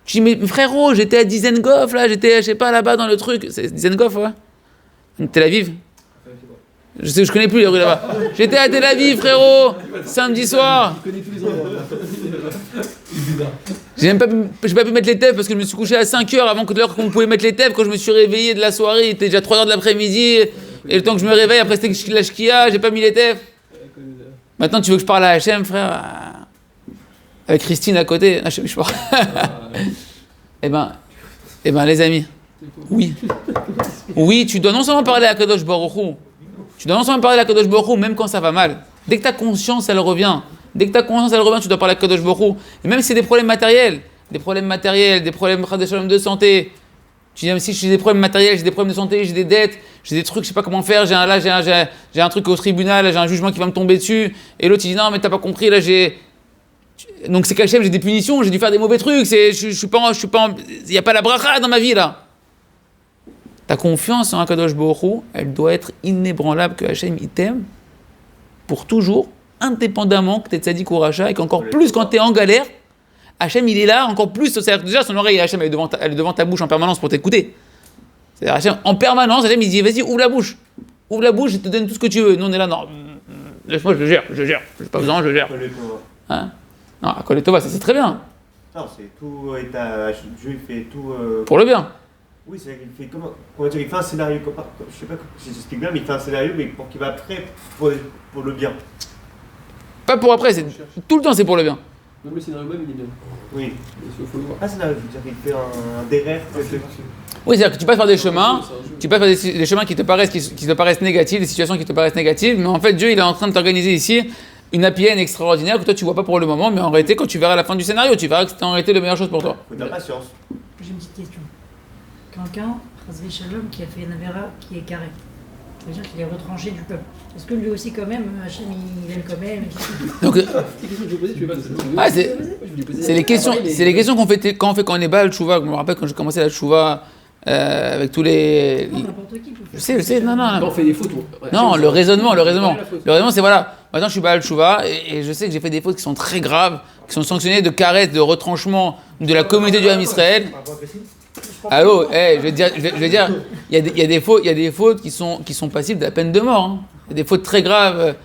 Tu dis, mais frérot, j'étais à Dizengoff, là, j'étais, je sais pas, là-bas dans le truc. C'est Dizengoff, ouais. Tel Aviv. Je connais plus les rues là-bas. J'étais à Tel Aviv, frérot, samedi soir. J'ai pas pu mettre les tefs parce que je me suis couché à 5h avant que l'heure qu'on pouvait mettre les tefs. Quand je me suis réveillé de la soirée, il était déjà 3h de l'après-midi. Et le temps que je me réveille, après c'était la shkia, j'ai pas mis les tefs. Maintenant, tu veux que je parle à Hachem, frère? Avec Christine à côté. Hachem, je parle. Eh ben, les amis, oui. Oui, tu dois non seulement parler à Kadosh Baruch Hu, tu dois non seulement parler à Kadosh Baruch Hu, même quand ça va mal. Dès que ta conscience, elle revient. Tu dois parler à Kadosh Baruch Hu. Et même si c'est des problèmes matériels, des problèmes de santé. Tu dis, même si j'ai des problèmes matériels, j'ai des problèmes de santé, j'ai des dettes, j'ai des trucs, je sais pas comment faire, j'ai un truc au tribunal, j'ai un jugement qui va me tomber dessus. Et l'autre, il dit, non, mais t'as pas compris, là, donc c'est qu'Hachem, j'ai des punitions, j'ai dû faire des mauvais trucs, il n'y a pas la bracha dans ma vie, là. Ta confiance en Kadosh Baruch Hu, elle doit être inébranlable, que Hachem, il t'aime pour toujours, indépendamment que t'es tzaddik ou racha, et qu'encore plus quand t'es en galère, Hachem, il est là, encore plus, c'est-à-dire que déjà, son oreille, Hachem, elle est devant ta bouche en permanence pour t'écouter. C'est-à-dire, Hachem, en permanence, Hachem, il dit, vas-y, ouvre la bouche, je te donne tout ce que tu veux. Nous, on est là, non, laisse-moi, je gère, j'ai pas besoin, je gère. Hein? Non, à Kol Tova, ça c'est très bien. Non, c'est tout, Dieu, il fait tout... Pour le bien. Oui, c'est qu'il fait comment dire, il fait un scénario, je sais pas si j'explique bien, mais il fait un scénario, mais pour qu'il va après, pour le bien. Pas pour après, tout le temps c'est pour le bien. Même le scénario même, il est bien. Oui. Il faut le voir. Ah, scénario, je veux dire, il fait un derrière. Oui, c'est-à-dire que tu passes par des chemins, des chemins qui te paraissent négatifs, des situations qui te paraissent négatives, mais en fait Dieu il est en train de t'organiser ici une happy end extraordinaire que toi tu vois pas pour le moment, mais en réalité quand tu verras la fin du scénario, tu verras que c'était en réalité la meilleure chose pour toi. Faut de la patience. J'ai une petite question. Quelqu'un, Chazvé Shalom, qui a fait une avéra qui est carré, ça veut dire qu'il est retranché du peuple. Est-ce que lui aussi, quand même, Hachem, il aime quand même? Donc, C'est quelque chose que je vais poser, tu veux pas c'est les questions qu'on fait quand on est bas le chouva. Je me rappelle quand j'ai commencé la chouva avec tous les. Non, n'importe qui peut Je faire. sais, non. Quand on fait des fautes, Non, le raisonnement, c'est voilà. Maintenant, je suis bas le chouva et je sais que j'ai fait des fautes qui sont très graves, qui sont sanctionnées de caresses, de retranchement de la communauté du Ham Israël. Allô, je vais dire, il y a des fautes qui sont passibles de la peine de mort. Hein. Il y a des fautes très graves.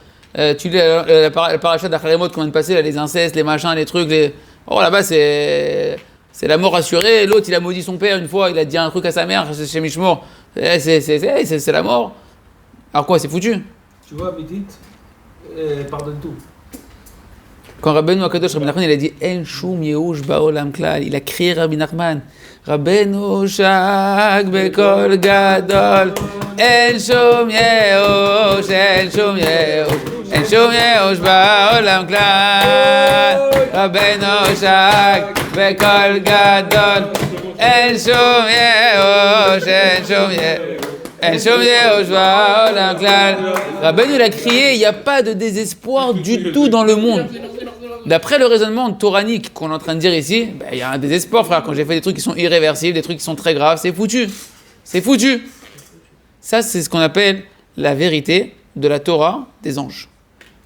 Tu lis la paracha d'Acharemot qu'on vient de passer, là, les incestes, les machins, les trucs. Oh là-bas, c'est la mort assurée. L'autre, il a maudit son père une fois, il a dit un truc à sa mère, chez Mishmor. C'est la mort. Alors quoi, c'est foutu. Tu vois, Médit, pardonne tout. Quand Rabbeinu Akadosh, Rabbi Nachman, il a dit En shum yehush ba'olam klal, il a crié Rabbi Nachman, Rabbeinu shag bekol gadol, En shum yehush ba'olam klal, Rabbeinu shag bekol gadol, En shum yehush ba'olam klal. Rabbeinu, il a crié, il n'y a pas de désespoir du tout dans le monde. D'après le raisonnement toranique qu'on est en train de dire ici, il y a un désespoir, frère. Quand j'ai fait des trucs qui sont irréversibles, des trucs qui sont très graves, c'est foutu. C'est foutu. Ça, c'est ce qu'on appelle la vérité de la Torah des anges.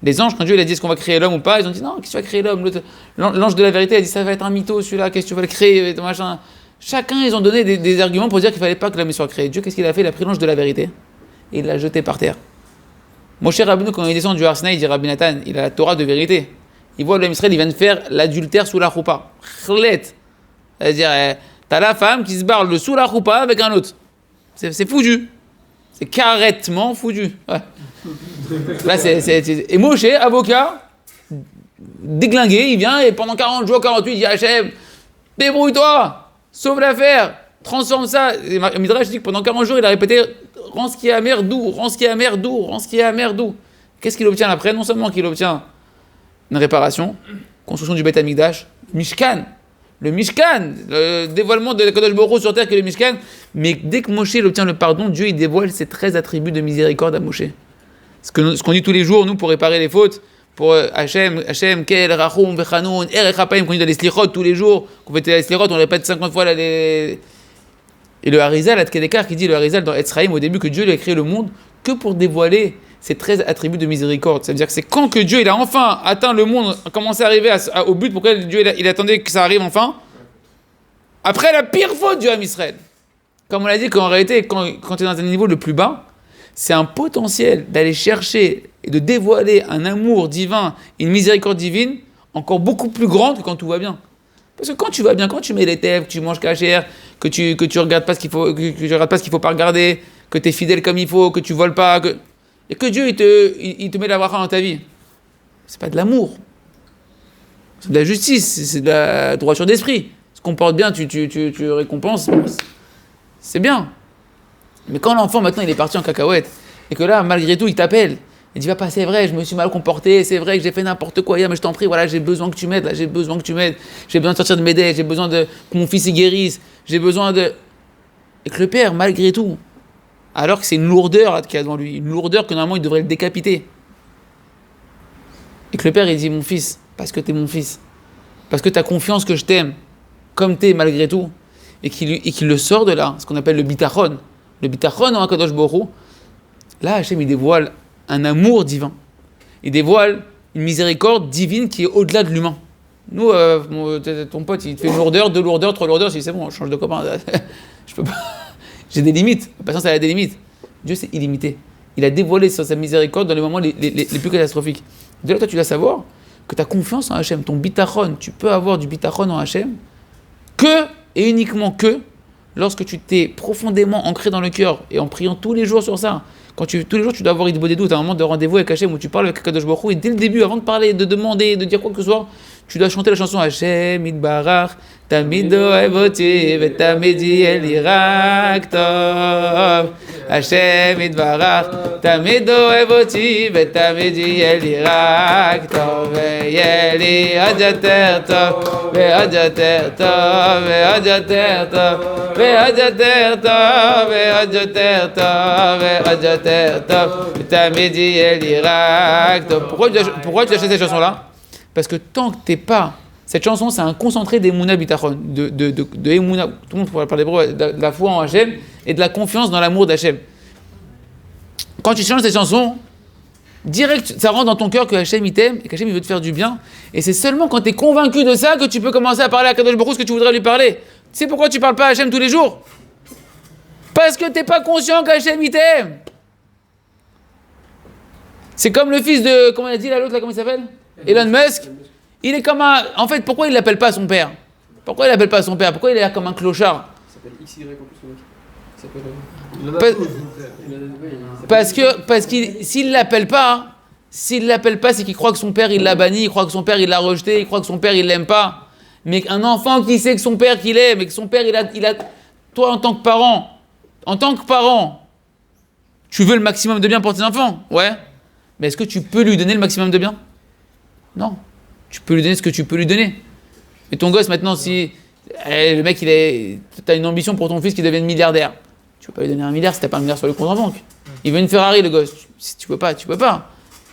Les anges, quand Dieu il a dit est-ce qu'on va créer l'homme ou pas, ils ont dit non, qu'est-ce que tu vas créer l'homme? L'ange de la vérité a dit ça va être un mytho celui-là, qu'est-ce que tu vas le créer, machin. Chacun, ils ont donné des arguments pour dire qu'il ne fallait pas que l'homme soit créé. Dieu, qu'est-ce qu'il a fait? Il a pris l'ange de la vérité et il l'a jeté par terre. Moshe Rabbeinu, quand il descend du Har Sinaï, il dit Rabbi Nathan, il a la Torah de vérité. Il voit l'homme Israël, il vient de faire l'adultère sous la choupa. Chlet. C'est-à-dire, t'as la femme qui se barre le sous la choupa avec un autre. C'est foutu. C'est carrément foutu. Ouais. Là, Et Moshe, avocat, déglingué, il vient et pendant 40 jours, 48, il dit Hachem, débrouille-toi, sauve l'affaire, transforme ça. Et Midrash dit que pendant 40 jours, il a répété rends ce qui est amer doux, rends ce qui est amer doux, rends ce qui est amer doux. Qu'est-ce qu'il obtient après? Non seulement qu'il obtient une réparation, construction du Beth Amikdash, Mishkan, le dévoilement de Kadosh Baruch Hu sur terre qui est le Mishkan, mais dès que Moshe obtient le pardon, Dieu il dévoile ses 13 attributs de miséricorde à Moshe. Ce qu'on dit tous les jours, nous, pour réparer les fautes, pour Hachem, Kel, Rachum, Vechanoun, Erech Hapaim, qu'on dit dans les slichot tous les jours, qu'on fait les slichot, on répète 50 fois Et le Harizal, Adkedekar, qui dit le Harizal dans Etzraïm au début que Dieu lui a créé le monde que pour dévoiler ses 13 attributs de miséricorde. Ça veut dire que c'est quand que Dieu il a enfin atteint le monde, a commencé à arriver au but pour lequel Dieu il attendait que ça arrive enfin. Après la pire faute du Ham Israël. Comme on l'a dit, qu'en réalité, quand tu es dans un niveau le plus bas, c'est un potentiel d'aller chercher et de dévoiler un amour divin et une miséricorde divine encore beaucoup plus grande que quand tout va bien. Parce que quand tu vas bien, quand tu mets les tèvres, que tu manges cachère, que tu regardes pas ce qu'il faut, que tu regardes pas ce qu'il faut pas regarder, que tu es fidèle comme il faut, que tu voles pas, et que Dieu il te met la bracha dans ta vie. C'est pas de l'amour. C'est de la justice, c'est de la droiture d'esprit. Se comporte bien, tu récompenses, c'est bien. Mais quand l'enfant maintenant il est parti en cacahuète, et que là malgré tout il t'appelle, il dit papa c'est vrai, je me suis mal comporté, c'est vrai que j'ai fait n'importe quoi hier, mais je t'en prie, voilà, j'ai besoin que tu m'aides, j'ai besoin de sortir de mes dettes, j'ai besoin que mon fils y guérisse, j'ai besoin de... Et que le père, malgré tout, alors que c'est une lourdeur qu'il y a devant lui, une lourdeur que normalement il devrait le décapiter. Et que le père il dit mon fils, parce que t'es mon fils, parce que t'as confiance que je t'aime, comme t'es malgré tout, et qu'il le sort de là, ce qu'on appelle le bitachon. Le bitachon en Akadosh Baruch Hu, là Hachem il dévoile un amour divin. Il dévoile une miséricorde divine qui est au-delà de l'humain. Nous, ton pote, il te fait une lourdeur, 2 lourdeurs, 3 lourdeurs, je dis c'est bon, on change de copain. Je peux pas. J'ai des limites. La patience, elle a des limites. Dieu, c'est illimité. Il a dévoilé sur sa miséricorde dans les moments les plus catastrophiques. De là, toi, tu dois savoir que tu as confiance en Hachem. Ton bitachon, tu peux avoir du bitachon en Hachem que et uniquement que lorsque tu t'es profondément ancré dans le cœur et en priant tous les jours sur ça. Tous les jours, tu dois avoir Idbo des doutes, un moment de rendez-vous avec Hachem où tu parles avec Kadosh Baruch Hu, et dès le début, avant de parler, de demander, de dire quoi que ce soit, tu dois chanter la chanson Hachem Yitbarach, Tamid Ohev Oti, Vetamidi El Yirak Tov. Hachem Yitbarach, Tamid Ohev Oti, Vetamidi El Yirak Tov. Ve'yeli Ad Yater Tov, Ve'ad Yater Tov, Ve'ad Yater Tov, Ve'ad Yater Tov, Ve'ad Yater Tov, Ve'ad Yater Tov, Vetamidi El Yirak Tov. Pourquoi tu as chanté cette chanson-là? Parce que tant que t'es pas... Cette chanson, c'est un concentré d'Emouna Bitachon, de Emouna, tout le monde pourrait parler hébreu, de la foi en Hachem et de la confiance dans l'amour d'Hachem. Quand tu chantes cette chanson, direct, ça rentre dans ton cœur que Hachem il t'aime et qu'Hachem il veut te faire du bien. Et c'est seulement quand tu es convaincu de ça que tu peux commencer à parler à Kadosh Baruch Hu ce que tu voudrais lui parler. Tu sais pourquoi tu parles pas à Hachem tous les jours? Parce que t'es pas conscient qu'Hachem il t'aime. C'est comme le fils de... Comment il a dit là l'autre là, comment il s'appelle? Elon Musk. Il est comme un... En fait, pourquoi il l'appelle pas son père? Pourquoi il l'appelle pas son père? Pourquoi il est là comme un clochard? Il s'appelle XY en plus, le mec. Il s'appelle... Parce qu'il s'il l'appelle pas, c'est qu'il croit que son père il l'a banni, il croit que son père il l'a rejeté, il croit que son père il l'aime pas. Mais un enfant qui sait que son père qu'il aime, et que son père il a... Toi en tant que parent, tu veux le maximum de bien pour tes enfants, ouais. Mais est-ce que tu peux lui donner le maximum de bien? Non. Tu peux lui donner ce que tu peux lui donner. Et ton gosse, maintenant, si le mec, t'as une ambition pour ton fils qui devienne milliardaire, tu peux pas lui donner 1 milliard si t'as pas 1 milliard sur le compte en banque. Il veut une Ferrari, le gosse. Si tu peux pas.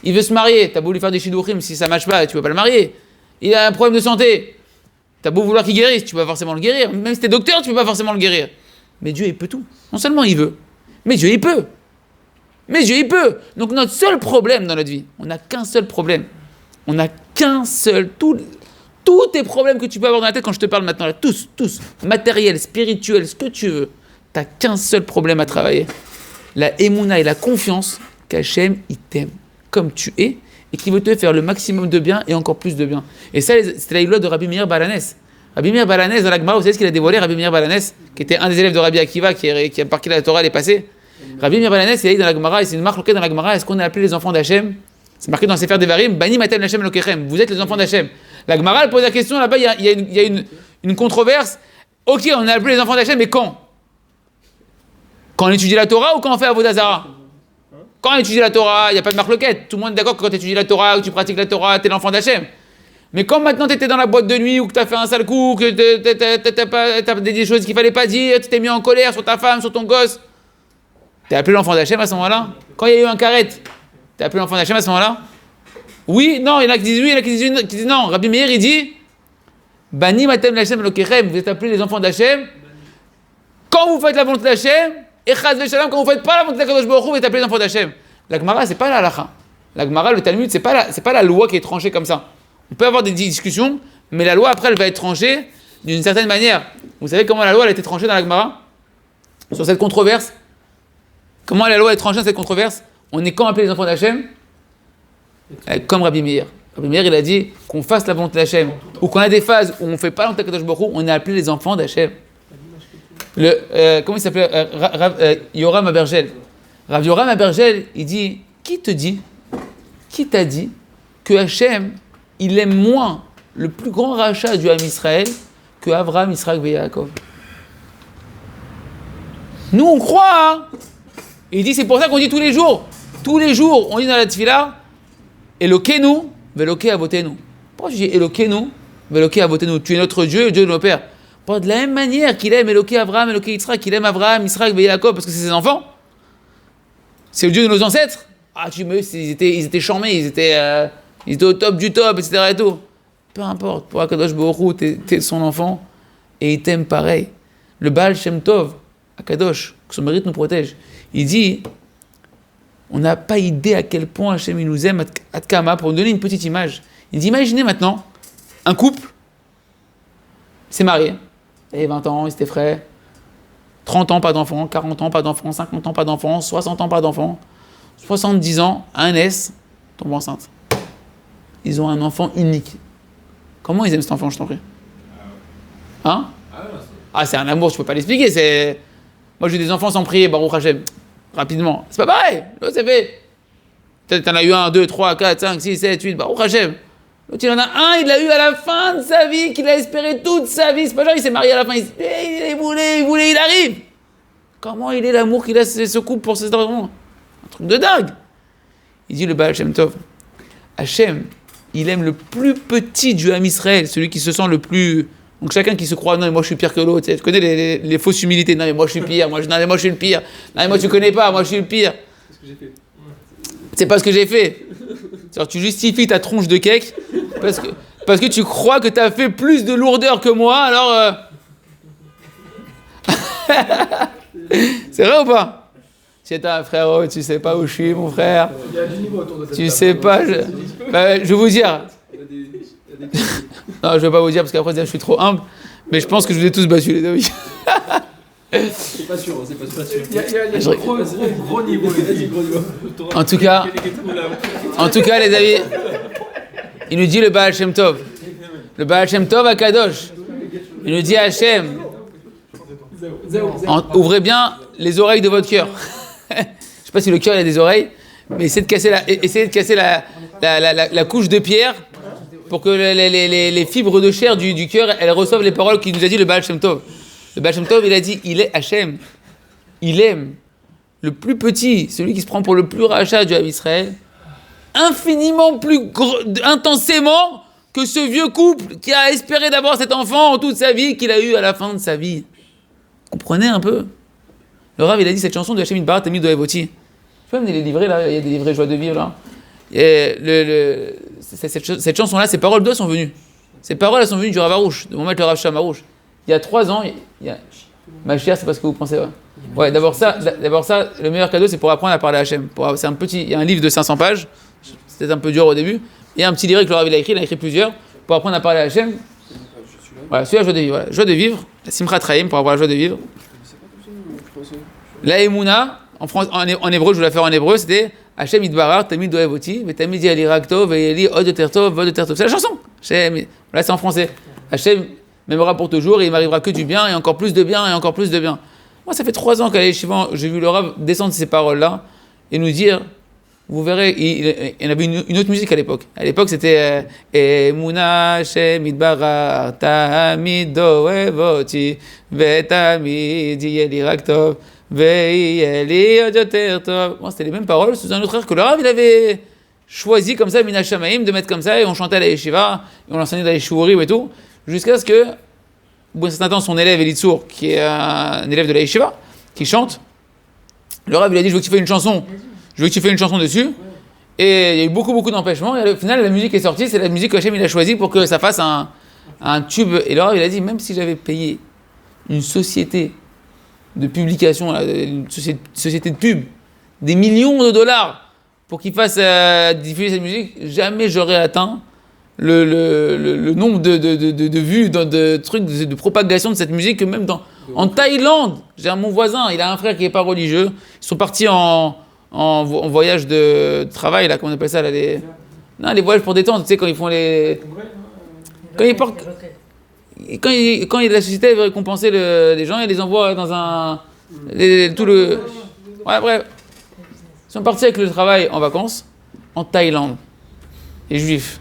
Il veut se marier, t'as beau lui faire des shidduchim, si ça marche pas, tu peux pas le marier. Il a un problème de santé, t'as beau vouloir qu'il guérisse, tu peux pas forcément le guérir. Même si t'es docteur, tu peux pas forcément le guérir. Mais Dieu, il peut tout. Non seulement il veut, mais Dieu, il peut. Donc notre seul problème dans notre vie, on n'a qu'un seul problème. On n'a qu'un seul, tous tes problèmes que tu peux avoir dans la tête quand je te parle maintenant, là, tous, matériel, spirituel, ce que tu veux, t'as qu'un seul problème à travailler. La émouna et la confiance qu'Hachem, il t'aime comme tu es et qu'il veut te faire le maximum de bien et encore plus de bien. Et ça, c'était la illote de Rabbi Meir Balanès. Rabbi Meir Balanès, dans la Gemara, vous savez ce qu'il a dévoilé, Rabbi Meir Balanès, qui était un des élèves de Rabbi Akiva, qui a parqué la Torah, elle est passée. Rabbi Meir Balanès, il a dit dans la Gemara, et c'est une marque dans la Gemara, est-ce qu'on a appelé les enfants d'Hachem? C'est marqué dans Sefer Devarim, Bani Matem Hachem Elokechem. Vous êtes les enfants d'Hachem. La Gemara, elle pose la question, là-bas, il y a une controverse. Ok, on a appelé les enfants d'Hachem, mais quand? Quand on étudie la Torah ou quand on fait Avodah Zarah? Quand on étudie la Torah, il n'y a pas de marloquette. Tout le monde est d'accord que quand tu étudies la Torah ou que tu pratiques la Torah, tu es l'enfant d'Hachem. Mais quand maintenant tu étais dans la boîte de nuit ou que tu as fait un sale coup, que tu as dit des choses qu'il ne fallait pas dire, tu t'es mis en colère sur ta femme, sur ton gosse, tu es appelé l'enfant d'Hachem à ce moment-là? Quand il y a eu un carré, tu es appelé l'enfant d'Hachem à ce moment-là? Oui, non, il y en a qui disent oui, il y en a qui disent non. Rabbi Meir, il dit Bani matem l'Hachem Elokechem, vous êtes appelés les enfants d'Hachem. Quand vous faites la volonté d'Hachem, et Chaz Veshalom, quand vous faites pas la volonté d'Akadosh Baruch Hu, vous êtes appelés les enfants d'Hachem. La Gemara, c'est pas la halakha. La Gemara, le Talmud, c'est pas la loi qui est tranchée comme ça. On peut avoir des discussions, mais la loi après, elle va être tranchée d'une certaine manière. Vous savez comment la loi elle a été tranchée dans la Gemara sur cette controverse? Comment la loi est tranchée dans cette controverse? On est quand appelés les enfants d'Hachem? Comme Rabbi Meir. Rabbi Meir, il a dit qu'on fasse la volonté d'Hachem, ou qu'on a des phases où on ne fait pas la volonté d'Akadosh Baruch Hu, on est appelés les enfants d'Hachem. Comment il s'appelait Yoram Abergel. Rav Yoram Abergel, il dit qui t'a dit que Hachem, il aime moins le plus grand rachat du Ham Israël que Avraham, Yitzhak et Yaakov? Nous, on croit, hein. Il dit, c'est pour ça qu'on dit tous les jours, on dit dans la tefila, Elokenu, Veloké Avotenu. Pourquoi je dis Elokenu, Veloké Avotenu? Tu es notre Dieu, le Dieu de nos pères. De la même manière qu'il aime Eloké Avraham, Eloké Yitzhak, qu'il aime Avraham, Yitzhak et Yaakov parce que c'est ses enfants. C'est le Dieu de nos ancêtres. Ah, tu me dis, ils étaient charmés, ils étaient au top du top, etc. et tout. Peu importe, pour Akadosh Baruch Hu, t'es son enfant et il t'aime pareil. Le Baal Shem Tov, Akadosh, que son mérite nous protège, il dit, on n'a pas idée à quel point Hachem il nous aime, Atkama, pour nous donner une petite image. Il dit, imaginez maintenant un couple, s'est marié, il avait 20 ans, il s'était frais, 30 ans, pas d'enfant, 40 ans, pas d'enfant, 50 ans, pas d'enfant, 60 ans, pas d'enfant, 70 ans, un S, tombe enceinte. Ils ont un enfant unique. Comment ils aiment cet enfant, je t'en prie? Hein? Ah, c'est un amour, je peux pas l'expliquer, c'est... Moi, j'ai des enfants sans prier, Baruch Hashem, rapidement. C'est pas pareil, l'autre, c'est fait. Peut-être t'en as eu 1, 2, 3, 4, 5, 6, 7, 8, Baruch Hashem. L'autre, il en a un, il l'a eu à la fin de sa vie, qu'il a espéré toute sa vie. C'est pas genre, il s'est marié à la fin, il voulait, il arrive. Comment il est l'amour qu'il a ce couple pour cet enfant? Un truc de dingue. Il dit le Baal Shem Tov, Hachem, il aime le plus petit du Ham Israël, celui qui se sent le plus... Donc chacun qui se croit, non mais moi je suis pire que l'autre, tu connais les fausses humilités, non mais moi je suis pire, non mais moi je suis le pire, non mais moi tu connais pas, moi je suis le pire. C'est ce que j'ai fait. C'est pas ce que j'ai fait. C'est-à-dire, tu justifies ta tronche de cake parce que tu crois que tu as fait plus de lourdeur que moi, alors... C'est vrai ou pas? C'est un frérot, tu sais pas où je suis, mon frère. Il y a du niveau autour de cette Tu table. sais pas, je vais vous dire. Non, je vais pas vous dire parce qu'après je suis trop humble, mais je pense que je vous ai tous battus les amis. C'est pas sûr, c'est pas sûr. Il y a Je- gros niveau. Vas-y, gros niveau. En tout cas, les amis, il nous dit le Baal Shem Tov. Le Baal Shem Tov à Kadosh. Il nous dit à Hachem, ouvrez bien les oreilles de votre cœur. Je sais pas si le cœur il a des oreilles, mais essayez de casser la couche de pierre pour que les fibres de chair du cœur, elles reçoivent les paroles qu'il nous a dit le Baal Shem Tov. Le Baal Shem Tov, il a dit, il est Hachem. Il aime le plus petit, celui qui se prend pour le plus rachat du Ham Israël, infiniment plus intensément que ce vieux couple qui a espéré d'avoir cet enfant toute sa vie, qu'il a eu à la fin de sa vie. Comprenez un peu? Le Rav, il a dit cette chanson de Hachem Yitbarach Tamid Ohev-Oti. Tu peux amener les livrets là, il y a des livrets joie de vivre là. Et cette chanson-là, ces paroles d'eux sont venues. Ces paroles, elles sont venues du Rav Arouche, de mon maître le Rav Sham Arouche. Il y a 3 ans, ma chère, c'est pas ce que vous pensez, ouais. Ouais, d'abord ça, le meilleur cadeau, c'est pour apprendre à parler à Hachem. Il y a un livre de 500 pages, c'était un peu dur au début. Il y a un petit livret que le Rav il a écrit plusieurs, pour apprendre à parler à Hachem. Voilà, celui-là, joie de vivre. Voilà. Joie de vivre, la Simchat Chaim, pour avoir la joie de vivre. La Emouna, en hébreu, je vais la faire en hébreu, c'était Hachem Yitbarach Tamid Ohev-Oti, Tamid Yali Rak Tov, Yali Od Yoter Tov, Od Yoter Tov. C'est la chanson. Là, c'est en français. Hachem m'aimera pour toujours et il m'arrivera que du bien et encore plus de bien et encore plus de bien. Moi, ça fait 3 ans qu'à l'Yeshiva, j'ai vu le Rav descendre ces paroles-là et nous dire, vous verrez, il y en avait une autre musique à l'époque. À l'époque, c'était Emuna Hachem Yitbarach Tamid Ohev-Oti, Tamid Yali Rak Tov, Yali Od Yoter Tov. Bon, c'était les mêmes paroles sous un autre air que le Rav, il avait choisi comme ça, Mina Shamaim, de mettre comme ça et on chantait à la Yeshiva et on l'enseignait dans les Shurim et tout. Jusqu'à ce que, au bout d'un certain temps, son élève Elitzour, qui est un élève de la Yeshiva, qui chante, le Rav il a dit, je veux que tu fasses une chanson dessus. Et il y a eu beaucoup d'empêchements. Et au final, la musique est sortie. C'est la musique que Hachem il a choisie pour que ça fasse un tube. Et là, il a dit, même si j'avais payé une société de publication, une société de pub, des millions de dollars pour qu'il fasse diffuser cette musique, jamais j'aurais atteint le nombre de vues, de trucs, de propagation de cette musique, que même en Thaïlande, j'ai mon voisin, il a un frère qui n'est pas religieux, ils sont partis en voyage de travail, là, comment on appelle ça, là, les voyages pour détente, tu sais, quand ils font les... Quand ils portent... Quand la société veut récompenser les gens, ils les envoient dans un... tout le... Ouais, bref. Ils sont partis avec le travail en vacances, en Thaïlande, les juifs.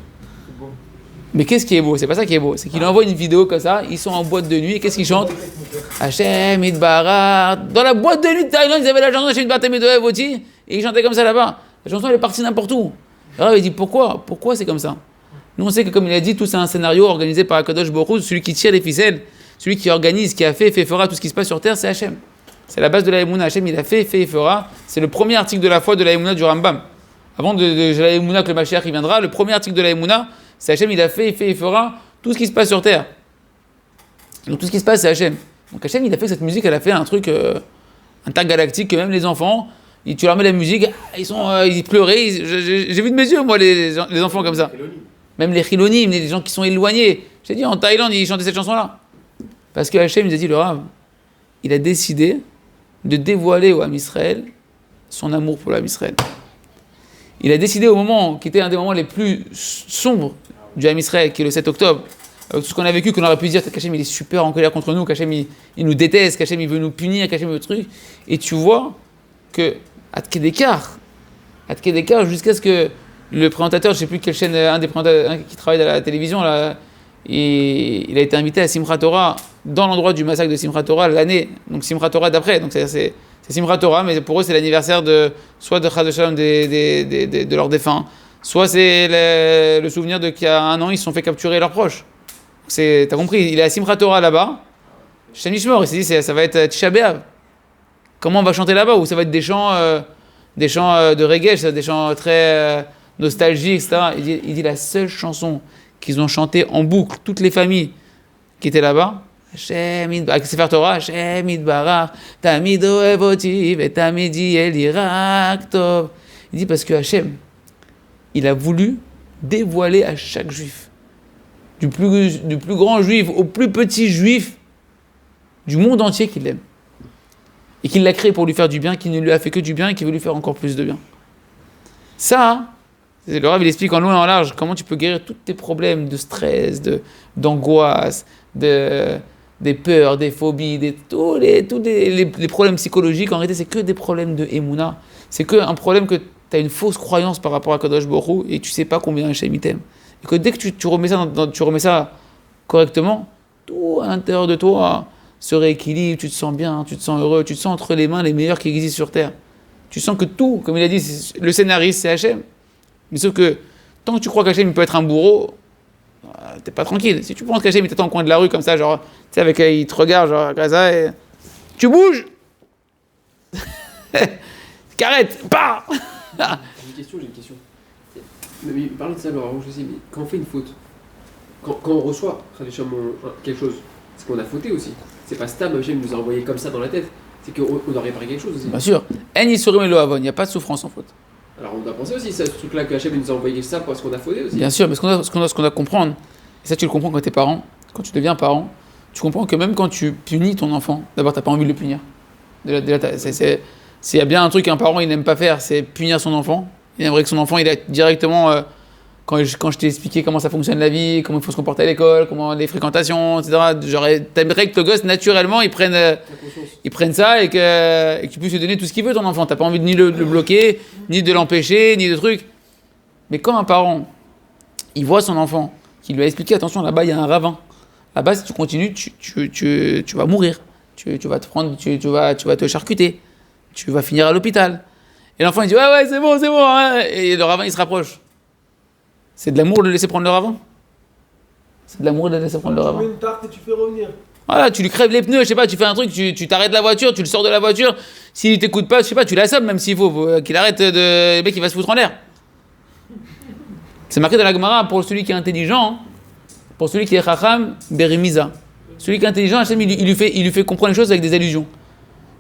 Mais qu'est-ce qui est beau? C'est pas ça qui est beau. C'est qu'il envoie une vidéo comme ça, ils sont en boîte de nuit, et qu'est-ce qu'ils chantent? Hachem Idbarar. Dans la boîte de nuit de Thaïlande, ils avaient la chanson Hachem Idbarar Voti, et ils chantaient comme ça là-bas. La chanson, elle est partie n'importe où. Alors il dit, pourquoi c'est comme ça? Nous, on sait que, comme il a dit, tout c'est un scénario organisé par Akadosh Baruch Hu, celui qui tire les ficelles, celui qui organise, qui a fait et fera tout ce qui se passe sur terre, c'est Hachem. C'est la base de la Emouna. Hachem, il a fait et fera. C'est le premier article de la foi de la Emouna du Rambam. Avant de la Emouna que le Mashiach il viendra, le premier article de la Emouna, c'est Hachem, il a fait et fera tout ce qui se passe sur terre. Donc tout ce qui se passe, c'est Hachem. Donc Hachem, il a fait cette musique, elle a fait un truc intergalactique que même les enfants, tu leur mets la musique, ils pleuraient. J'ai vu de mes yeux, moi, les enfants comme ça. Même les chilonim, les gens qui sont éloignés. J'ai dit, en Thaïlande, ils chantaient cette chanson-là. Parce que Hachem, il a dit, le Rav, il a décidé de dévoiler au Ham Israël son amour pour le Ham Israël. Il a décidé au moment qui était un des moments les plus sombres du Ham Israël, qui est le 7 octobre, avec tout ce qu'on a vécu, qu'on aurait pu dire qu'Hachem il est super en colère contre nous, qu'Hachem il nous déteste, qu'Hachem il veut nous punir, qu'Hachem veut truc. Et tu vois que, à d'écart, jusqu'à ce que le présentateur, je ne sais plus quelle chaîne, un des présentateurs qui travaille à la télévision, là, il a été invité à Simchat Torah, dans l'endroit du massacre de Simchat Torah, l'année, donc Simchat Torah d'après, donc c'est Simchat Torah, mais pour eux c'est l'anniversaire soit de Chas Shalom de leurs défunts, soit c'est le souvenir de qu'il y a un an ils se sont fait capturer leurs proches. T'as compris, il est à Simchat Torah là-bas, Shem Mishmor, il s'est dit ça va être Tisha B'Av. Comment on va chanter là-bas? Ou ça va être des chants de reggae, des chants très nostalgiques, etc. Il dit la seule chanson qu'ils ont chantée en boucle, toutes les familles qui étaient là-bas, avec Sefer Torah, Hachem Idbarar, Tamid Ohev Oti, Vetamid Yeli Rak Tov. Il dit parce que Hachem, il a voulu dévoiler à chaque juif, du plus grand juif au plus petit juif du monde entier qu'il l'aime. Et qu'il l'a créé pour lui faire du bien, qu'il ne lui a fait que du bien et qu'il veut lui faire encore plus de bien. Ça, le Rav, il explique en long et en large comment tu peux guérir tous tes problèmes de stress, d'angoisse, des peurs, des phobies, tous les problèmes psychologiques. En réalité, c'est que des problèmes de Emouna. C'est que un problème que tu as une fausse croyance par rapport à Kadosh Baruch Hu et tu sais pas combien Hachem il t'aime. Et que dès que tu remets ça correctement, tout à l'intérieur de toi se rééquilibre, tu te sens bien, tu te sens heureux, tu te sens entre les mains les meilleurs qui existent sur Terre. Tu sens que tout, comme il a dit, le scénariste c'est Hachem. Mais sauf que tant que tu crois qu'Hachem peut être un bourreau, t'es pas tranquille. Si tu penses qu'Hachem il t'attend au coin de la rue comme ça, genre, tu sais, avec il te regarde, genre, comme ça, et tu bouges. Carrette, pas. J'ai une question. Mais parlez de ça, Laura, je sais, mais quand on fait une faute, quand on reçoit quelque chose, c'est qu'on a fauté aussi. C'est pas Stam, Hachem nous a envoyé comme ça dans la tête. C'est qu'on doit réparer quelque chose aussi. Bien sûr. En Yisurim et Lohavon, il n'y a pas de souffrance en faute. Alors on doit penser aussi à ce truc-là que Hachem nous a envoyé ça parce qu'on a fauté aussi. Bien sûr, parce qu'on doit comprendre. Et ça, tu le comprends quand t'es parent. Quand tu deviens parent, tu comprends que même quand tu punis ton enfant, d'abord, t'as pas envie de le punir. S'il y a bien un truc qu'un parent il n'aime pas faire, c'est punir son enfant. Il aimerait que son enfant, il a directement, quand je t'ai expliqué comment ça fonctionne la vie, comment il faut se comporter à l'école, comment les fréquentations, etc. T'aimerais que le gosse, naturellement, il prenne ça et que tu puisses lui donner tout ce qu'il veut, ton enfant. T'as pas envie de ni le bloquer, ni de l'empêcher, ni de trucs. Mais quand un parent, il voit son enfant, qui lui a expliqué, attention, là-bas, il y a un ravin. Là-bas, si tu continues, tu vas mourir. Tu vas te prendre, tu vas te charcuter. Tu vas finir à l'hôpital. Et l'enfant, il dit, ouais, c'est bon. Hein. Et le ravin, il se rapproche. C'est de l'amour de le laisser prendre le ravin. C'est de l'amour de le laisser prendre le ravin. Tu mets une tarte et tu fais revenir. Voilà, tu lui crèves les pneus, je sais pas, tu fais un truc, tu t'arrêtes la voiture, tu le sors de la voiture. S'il t'écoute pas, je sais pas, tu l'assommes même s'il faut qu'il arrête le mec, il va se foutre en l'air. C'est marqué dans la Gemara pour celui qui est intelligent, pour celui qui est chacham, berimiza. Celui qui est intelligent, Hachem, il lui fait comprendre les choses avec des allusions.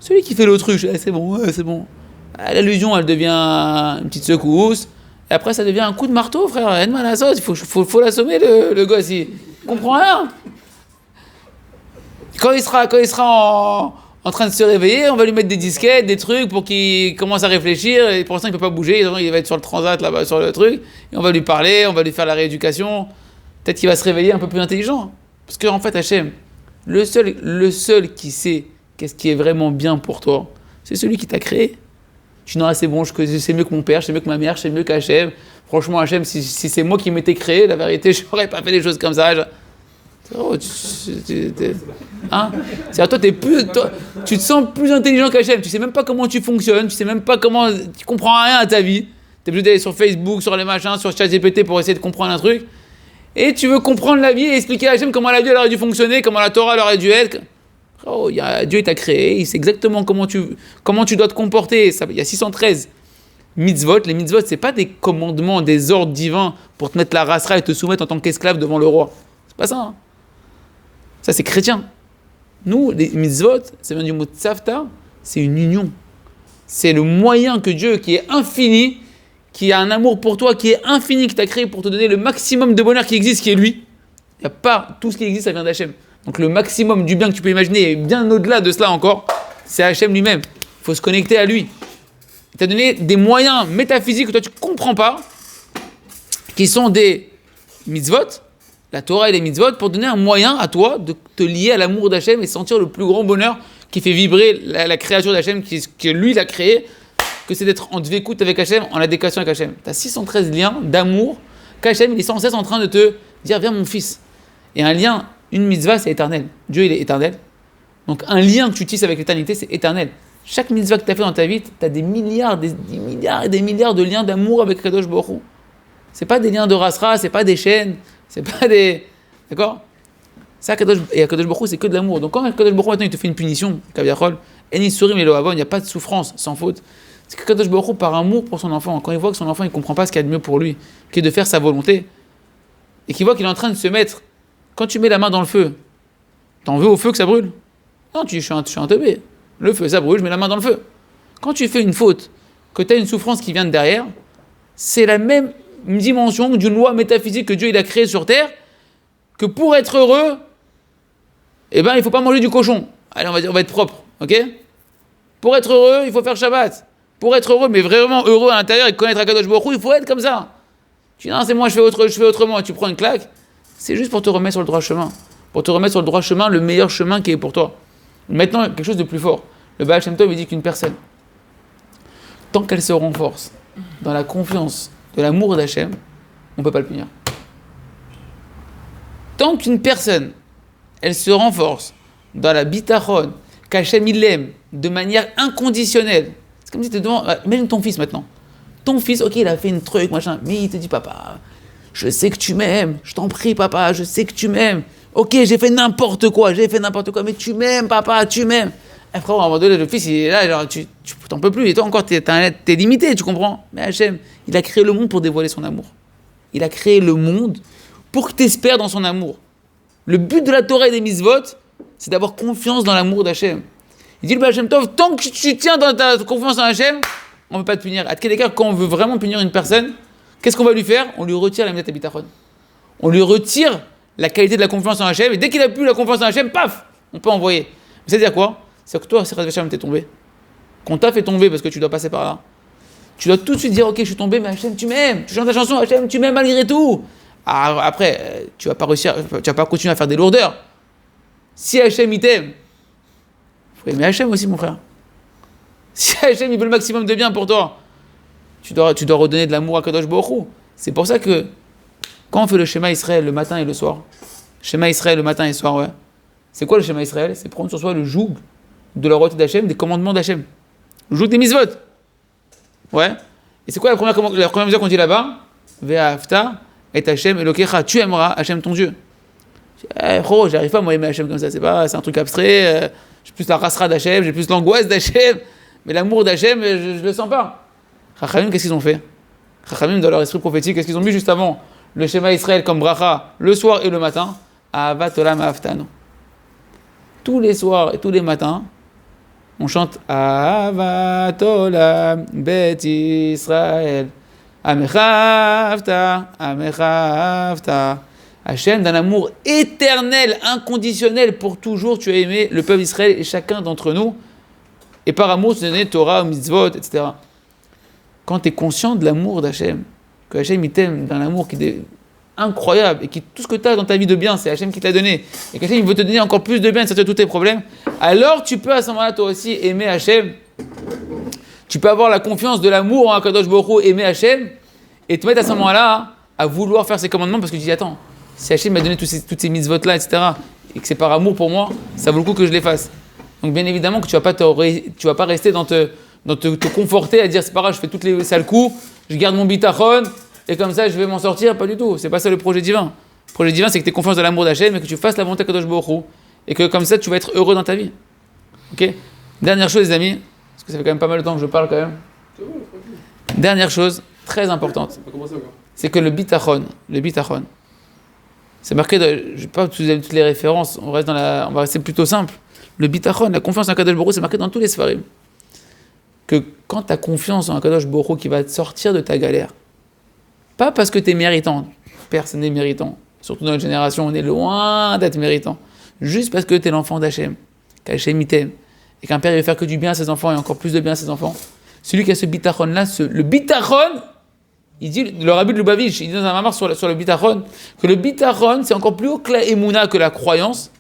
Celui qui fait l'autruche, c'est bon, c'est bon. L'allusion, elle devient une petite secousse, et après ça devient un coup de marteau, frère. Il faut l'assommer, le gosse, il comprend rien. Quand il sera en train de se réveiller, on va lui mettre des disquettes, des trucs pour qu'il commence à réfléchir, et pour l'instant il peut pas bouger, il va être sur le transat là-bas, sur le truc, et on va lui parler, on va lui faire la rééducation. Peut-être qu'il va se réveiller un peu plus intelligent. Parce qu'en fait, Hachem, le seul qui sait qu'est-ce qui est vraiment bien pour toi, c'est celui qui t'a créé. Tu dis non, c'est bon, je sais mieux que mon père, je sais mieux que ma mère, je sais mieux qu'Hachem. Franchement, Hachem, si c'est moi qui m'étais créé, la vérité, je n'aurais pas fait des choses comme ça. Hein? C'est à toi, tu te sens plus intelligent qu'Hachem. Tu sais même pas comment tu fonctionnes, tu comprends rien à ta vie. Tu es obligé d'aller sur Facebook, sur les machins, sur ChatGPT pour essayer de comprendre un truc. Et tu veux comprendre la vie et expliquer à Hachem comment la vie elle aurait dû fonctionner, comment la Torah elle aurait dû être. Oh, Dieu il t'a créé, il sait exactement comment tu dois te comporter. Il y a 613 mitzvot. Les mitzvot, c'est pas des commandements, des ordres divins pour te mettre la rasra et te soumettre en tant qu'esclave devant le roi. C'est pas ça. Hein. Ça, c'est chrétien. Nous, les mitzvot, ça vient du mot tzavta, c'est une union. C'est le moyen que Dieu, qui est infini, qui a un amour pour toi, qui est infini, qui t'a créé pour te donner le maximum de bonheur qui existe, qui est lui. Il n'y a pas tout ce qui existe, ça vient d'Hachem. Donc le maximum du bien que tu peux imaginer, et bien au-delà de cela encore, c'est Hachem lui-même. Il faut se connecter à lui. Il t'a donné des moyens métaphysiques que toi tu ne comprends pas, qui sont des mitzvot, la Torah et les mitzvot, pour donner un moyen à toi de te lier à l'amour d'Hachem et sentir le plus grand bonheur qui fait vibrer la créature d'Hachem, que lui l'a créé, que c'est d'être en dvékout avec Hachem, en adéquation avec Hachem. Tu as 613 liens d'amour qu'Hachem il est sans cesse en train de te dire viens mon fils. Et un lien, une mitzvah, c'est éternel. Dieu, il est éternel. Donc un lien que tu tisses avec l'éternité, c'est éternel. Chaque mitzvah que tu as fait dans ta vie, tu as des milliards et des milliards de liens d'amour avec Kadosh Baruch Hu. C'est pas des liens de rasra, c'est pas des chaînes, c'est pas des... D'accord? Ça, Kadosh Baruch Hu, c'est que de l'amour. Donc quand Kadosh Baruch Hu, maintenant, il te fait une punition, Kaviachol, Eni Surim et Lohavon, il n'y a pas de souffrance, sans faute. C'est que Kadosh Baruch Hu, par amour pour son enfant, quand il voit que son enfant, il ne comprend pas ce qu'il y a de mieux pour lui, qui est de faire sa volonté, et qu'il voit qu'il est en train de se mettre... Quand tu mets la main dans le feu, t'en veux au feu que ça brûle? Non, je suis un teubé. Le feu, ça brûle, je mets la main dans le feu. Quand tu fais une faute, que tu as une souffrance qui vient de derrière, c'est la même dimension d'une loi métaphysique que Dieu il a créée sur terre, que pour être heureux, il ne faut pas manger du cochon. Allez, on va être propre, ok? Pour être heureux, il faut faire Shabbat. Pour être heureux, mais vraiment heureux à l'intérieur et connaître Akadosh Baruch Hu, il faut être comme ça. Tu dis non, c'est moi, je fais autrement, et tu prends une claque. C'est juste pour te remettre sur le droit chemin. Pour te remettre sur le droit chemin, le meilleur chemin qui est pour toi. Maintenant, quelque chose de plus fort. Le Baal Shem Tov, il dit qu'une personne, tant qu'elle se renforce dans la confiance de l'amour d'Hachem, on ne peut pas le punir. Tant qu'une personne, elle se renforce dans la bitachon, qu'Hachem il l'aime de manière inconditionnelle. C'est comme si tu te demandes, imagine ton fils maintenant. Ton fils, ok, il a fait une truc, machin, mais il te dit, papa, je sais que tu m'aimes, je t'en prie, papa, je sais que tu m'aimes. Ok, j'ai fait n'importe quoi, mais tu m'aimes, papa, tu m'aimes. Et frère, à un moment donné, le fils, il est là, genre, tu t'en peux plus, et toi encore, t'es limité, tu comprends? Mais Hachem, il a créé le monde pour dévoiler son amour. Il a créé le monde pour que tu espères dans son amour. Le but de la Torah et des mitzvot, c'est d'avoir confiance dans l'amour d'Hachem. Il dit le Baal Shem Tov, tant que tu tiens dans ta confiance en Hachem, on ne peut pas te punir. À quel égard, quand on veut vraiment punir une personne, qu'est-ce qu'on va lui faire? On lui retire la minute habitachon. On lui retire la qualité de la confiance en Hachem, et dès qu'il n'a plus la confiance en Hachem, paf, on peut envoyer. C'est-à-dire quoi? C'est que toi, si Hachem t'es tombé, qu'on t'a fait tomber parce que tu dois passer par là, tu dois tout de suite dire, ok, je suis tombé, mais Hachem, tu m'aimes. Tu chantes ta chanson, Hachem, tu m'aimes malgré tout. Alors, après, tu vas pas continuer à faire des lourdeurs. Si Hachem, il t'aime, il faut aimer Hachem aussi, mon frère. Si Hachem, il veut le maximum de bien pour toi, tu dois redonner de l'amour à Kadosh Baruch Hu. C'est pour ça que, quand on fait le schéma Israël le matin et le soir, schéma Israël le matin et le soir, ouais. C'est quoi le schéma Israël? C'est prendre sur soi le joug de la royauté d'Hachem, des commandements d'Hachem. Le joug des mitzvot. Ouais. Et c'est quoi la première mesure qu'on dit là-bas? Ve'ahavta et Hachem Elokecha. Tu aimeras Hachem ton Dieu. J'arrive pas à moi aimer Hachem comme ça. C'est un truc abstrait. J'ai plus la rasra d'Hachem, j'ai plus l'angoisse d'Hachem. Mais l'amour d'Hachem, je le sens pas. Chachamim, qu'est-ce qu'ils ont fait? Chachamim, dans leur esprit prophétique, qu'est-ce qu'ils ont mis juste avant le schéma Israël comme bracha, le soir et le matin? Ahavat olam ahavtanu. Tous les soirs et tous les matins, on chante Ahavat olam bet Israël. Amechavta, Amechavta. Hachem, d'un amour éternel, inconditionnel, pour toujours, tu as aimé le peuple d'Israël et chacun d'entre nous. Et par amour, tu as donné Torah, mitzvot, etc. Quand tu es conscient de l'amour d'Hachem, que Hachem il t'aime d'un amour qui est incroyable et qui tout ce que tu as dans ta vie de bien, c'est Hachem qui te l'a donné, et qu'Hachem il veut te donner encore plus de bien et sortir tous tes problèmes, alors tu peux à ce moment-là toi aussi aimer Hachem. Tu peux avoir la confiance de l'amour en Akadosh Baruch Hu, aimer Hachem, et te mettre à ce moment-là à vouloir faire ses commandements parce que tu dis attends, si Hachem m'a donné toutes ces mitzvot-là, etc., et que c'est par amour pour moi, ça vaut le coup que je les fasse. Donc bien évidemment que tu vas pas rester dans te conforter à dire c'est pas grave, je fais toutes les sales coups, je garde mon bitachon, et comme ça je vais m'en sortir, pas du tout. C'est pas ça le projet divin. Le projet divin c'est que tu aies confiance dans l'amour d'Hachem et que tu fasses la volonté de Kadosh Baruch Hu, et que comme ça tu vas être heureux dans ta vie. Ok. Dernière chose les amis, parce que ça fait quand même pas mal de temps que je parle quand même. Dernière chose, très importante, c'est que le bitachon, c'est marqué, je ne vais pas vous donner toutes les références, on va rester plutôt simple. Le bitachon, la confiance en Kadosh Baruch Hu, c'est marqué dans tous les sfarim. Que quand tu as confiance en Kadosh Baruch Hu qui va te sortir de ta galère, pas parce que tu es méritant, personne n'est méritant, surtout dans notre génération, on est loin d'être méritant, juste parce que tu es l'enfant d'Hachem, qu'Hachem il t'aime, et qu'un père il veut faire que du bien à ses enfants et encore plus de bien à ses enfants. Celui qui a ce bitachon-là, le bitachon, il dit, le Rabbi de Lubavitch, il dit dans un mamar sur le bitachon, que le bitachon, c'est encore plus haut que la émouna, que la croyance,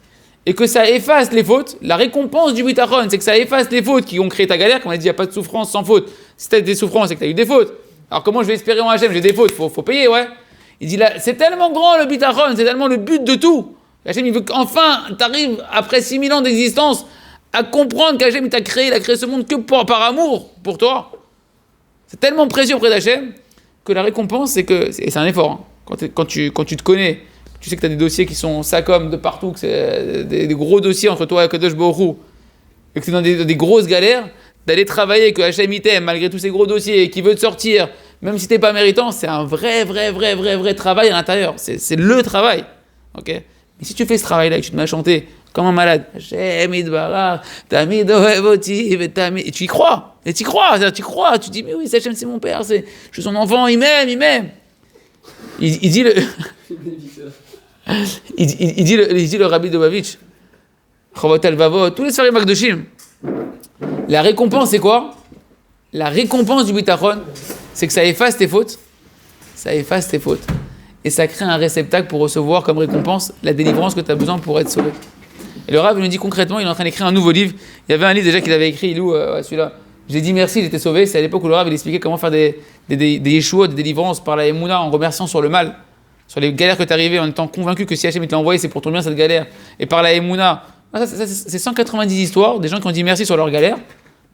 et que ça efface les fautes. La récompense du bitachon, c'est que ça efface les fautes qui ont créé ta galère. Comme on a dit, il n'y a pas de souffrance sans faute. Si tu as des souffrances, c'est que tu as eu des fautes. Alors comment je vais espérer en Hachem? J'ai des fautes, faut payer, ouais. Il dit là, c'est tellement grand le bitachon, c'est tellement le but de tout. Hachem, il veut qu'enfin, tu arrives, après 6000 ans d'existence, à comprendre qu'Hachem, il a créé ce monde que par amour pour toi. C'est tellement précieux auprès d'Hachem que la récompense, et c'est un effort. Hein. Quand tu te connais, tu sais que tu as des dossiers qui sont SACOM de partout, que c'est des gros dossiers entre toi et Kadosh Baruch Hu, et que tu es dans des grosses galères, d'aller travailler, que Hachem il t'aime, malgré tous ces gros dossiers, et qui veut te sortir, même si tu n'es pas méritant, c'est un vrai travail à l'intérieur. C'est le travail. Okay. Mais si tu fais ce travail-là et que tu te mets à chanter comme un malade, Hachem Yitbarach, Tamid Ohev Oti, et tu y crois. Et tu y crois, tu crois, tu dis, mais oui, Hachem c'est mon père, je suis son enfant, il m'aime. Il dit le Rabbi de Lubavitch, Chovot Alvavot, tous les Sfarim Akdoshim. La récompense, c'est quoi? La récompense du bitachon, c'est que ça efface tes fautes. Et ça crée un réceptacle pour recevoir comme récompense la délivrance que tu as besoin pour être sauvé. Et le Rav nous dit concrètement, il est en train d'écrire un nouveau livre. Il y avait un livre déjà qu'il avait écrit, celui-là. J'ai dit merci, j'étais sauvé. C'est à l'époque où le Rav il expliquait comment faire des yeshuot, des délivrances par la Emouna en remerciant sur le mal, sur les galères que tu arrivais en étant convaincu que si Hachem t'a envoyé, c'est pour ton bien cette galère. Et par la Emouna, c'est 190 histoires des gens qui ont dit merci sur leurs galères.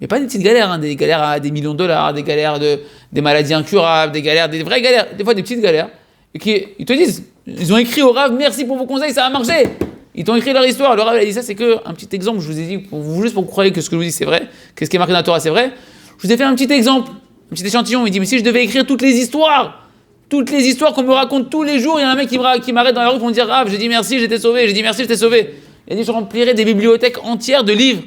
Mais pas des petites galères, hein, des galères à des millions de dollars, des galères des maladies incurables, des vraies galères, des fois des petites galères. Et ils te disent, ils ont écrit au Rav, merci pour vos conseils, ça a marché. Ils t'ont écrit leur histoire. Le Rav a dit ça, c'est que un petit exemple, je vous ai dit, juste pour que vous croyez que ce que je vous dis c'est vrai, que ce qui est marqué dans la Torah c'est vrai. Je vous ai fait un petit exemple, un petit échantillon. Il dit, mais si je devais écrire toutes les histoires qu'on me raconte tous les jours, il y a un mec qui m'arrête dans la rue pour me dire, Rav, j'ai dit merci, j'étais sauvé. Il a dit, je remplirais des bibliothèques entières de livres,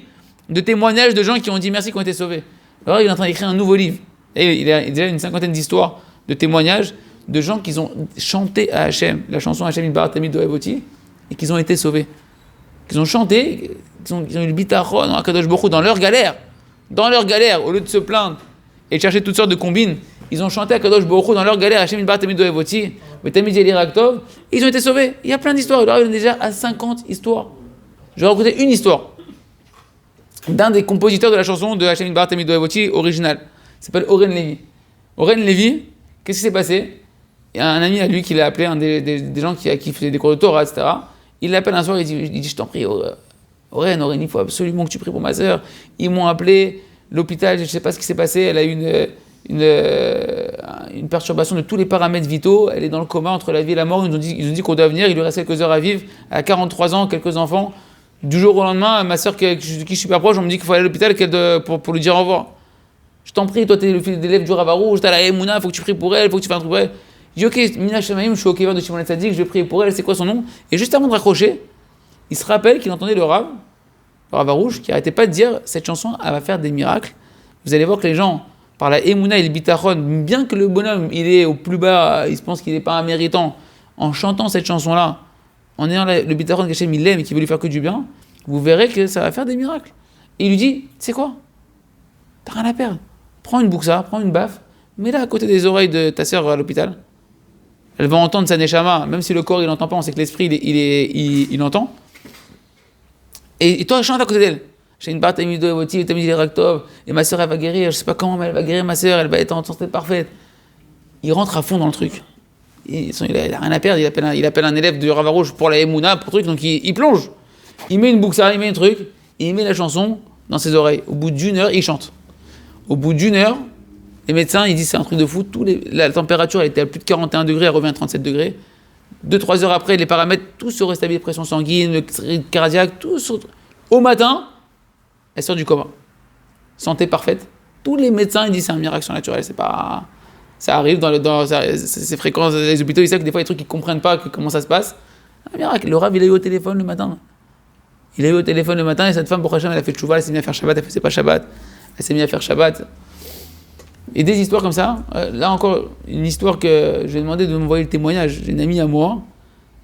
de témoignages de gens qui ont dit merci, qui ont été sauvés. Le Rav il est en train d'écrire un nouveau livre. Et il a déjà une 50aine d'histoires, de témoignages de gens qui ont chanté à Hachem, la chanson Hachem Yitbarach Tamid Ohev Oti, et qu'ils ont été sauvés. Qu'ils ont chanté, qu'ils ont eu le bitachon dans Akadosh Baruch Hu, dans leur galère, au lieu de se plaindre et de chercher toutes sortes de combines, ils ont chanté à Akadosh Baruch Hu dans leur galère, Hachem Yitbarach Tamid Ohev Oti, Tamid Yelirak Tov, et ils ont été sauvés. Il y a plein d'histoires, il est déjà à 50 histoires. Je vais raconter une histoire d'un des compositeurs de la chanson de Hachem Yitbarach Tamid Ohev Oti originale. Il s'appelle Oren Levi. Oren Levi, qu'est-ce qui s'est passé? Il y a un ami à lui qui l'a appelé, un des gens qui faisait des cours de Torah, etc. Il l'appelle un soir, il dit je t'en prie, Oren, il faut absolument que tu pries pour ma sœur. Ils m'ont appelé, l'hôpital, je ne sais pas ce qui s'est passé, elle a eu une perturbation de tous les paramètres vitaux, elle est dans le coma entre la vie et la mort, ils ont dit qu'on doit venir, il lui reste quelques heures à vivre, elle a 43 ans, quelques enfants. Du jour au lendemain, ma sœur qui je suis super proche, on me dit qu'il faut aller à l'hôpital pour lui dire au revoir. Je t'en prie, toi, t'es le fils d'élève du Rav Arouche, t'as la Emouna, faut que tu pries pour elle, faut que tu fasses un truc pour elle. Il dit, ok, Mina Shamaim, je suis au Kéver de Shimon Tzadik, je vais prier pour elle, c'est quoi son nom? Et juste avant de raccrocher, il se rappelle qu'il entendait le Rav Arouche, qui arrêtait pas de dire, cette chanson, elle va faire des miracles. Vous allez voir que les gens, par la Emouna et le Bitachon, bien que le bonhomme, il est au plus bas, il se pense qu'il n'est pas un méritant, en chantant cette chanson-là, en ayant le Bitachon qu'Hachem il l'aime et qui veut lui faire que du bien, vous verrez que ça va faire des miracles. Et il lui dit, tu sais quoi? T'as rien à perdre. Prends une bouxa, prends une baffe, mets-la à côté des oreilles de ta sœur à l'hôpital. Elle va entendre sa neshama, même si le corps il n'entend pas, on sait que l'esprit il entend. Et toi, chante à côté d'elle. J'ai une barre, mis les Raktov, et ma sœur elle va guérir, je sais pas comment, mais elle va guérir ma sœur, elle va être en santé parfaite. Il rentre à fond dans le truc. Il a rien à perdre, il appelle un élève de Rav Arouche pour la Emouna, pour truc, donc il plonge. Il met une bouxa, il met un truc, et il met la chanson dans ses oreilles. Au bout d'une heure, il chante. Au bout d'une heure, les médecins ils disent c'est un truc de fou, la température elle était à plus de 41 degrés, elle revient à 37 degrés. 2-3 heures après, les paramètres, tout se rétablit, pression sanguine, le rythme cardiaque, tout. Au matin, elle sort du coma. Santé parfaite. Tous les médecins ils disent c'est un miracle surnaturel, c'est pas... Ça arrive c'est fréquent, les hôpitaux ils savent que des fois il y a des trucs qu'ils comprennent pas, comment ça se passe. Un miracle. Le Rav il a eu au téléphone le matin. Il a eu au téléphone le matin et cette femme, pour Hachem, elle a fait tchouva, elle s'est mise à faire Shabbat, elle faisait pas Shabbat. Elle s'est mise à faire Shabbat. Et des histoires comme ça. Là encore, une histoire que je lui ai demandé de m'envoyer le témoignage. J'ai une amie à moi,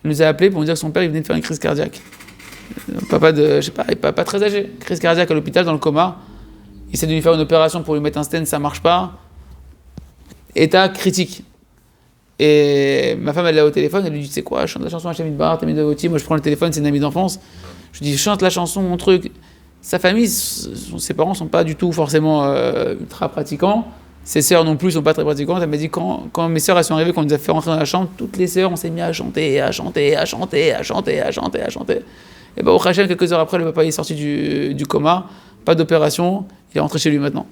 elle nous a appelé pour nous dire que son père il venait de faire une crise cardiaque. Papa de, je sais pas très âgé, crise cardiaque à l'hôpital dans le coma. Il essaie de lui faire une opération pour lui mettre un stent, ça marche pas. État critique. Et ma femme elle l'a au téléphone, elle lui dit c'est quoi, chante la chanson Hachem Idbar, t'as mis de Voti, moi je prends le téléphone, c'est une amie d'enfance. Je lui dis chante la chanson, mon truc. Sa famille, ses parents sont pas du tout forcément ultra pratiquants. Ses sœurs non plus sont pas très pratiquantes. Elle m'a dit quand mes sœurs elles sont arrivées, quand on nous a fait rentrer dans la chambre, toutes les sœurs on s'est mis à chanter. Et bah au Hachem, quelques heures après, le papa est sorti du coma, pas d'opération, il est rentré chez lui maintenant.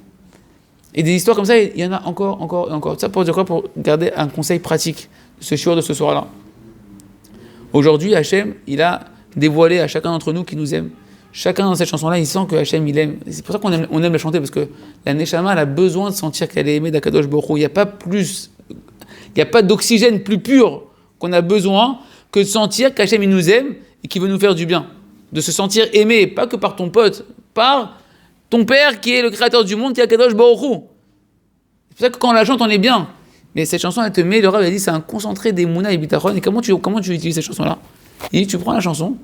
Et des histoires comme ça, il y en a encore et encore. Ça pour dire quoi? Pour garder un conseil pratique de ce shiur de ce soir-là. Aujourd'hui, Hachem, il a dévoilé à chacun d'entre nous qui nous aime. Chacun dans cette chanson-là, il sent que Hachem, il aime. C'est pour ça qu'on aime la chanter, parce que la Neshama, elle a besoin de sentir qu'elle est aimée d'Akadosh Baruch Hu. Il n'y a pas d'oxygène plus pur qu'on a besoin que de sentir qu'Hachem, il nous aime et qu'il veut nous faire du bien. De se sentir aimé, pas que par ton pote, par ton père qui est le créateur du monde, qui est Akadosh Baruch Hu. C'est pour ça que quand on la chante, on est bien. Mais cette chanson, elle te met, le Rav a dit, c'est un concentré des Mouna et Bitachon. Et comment tu utilises cette chanson-là? Il dit, tu prends la chanson,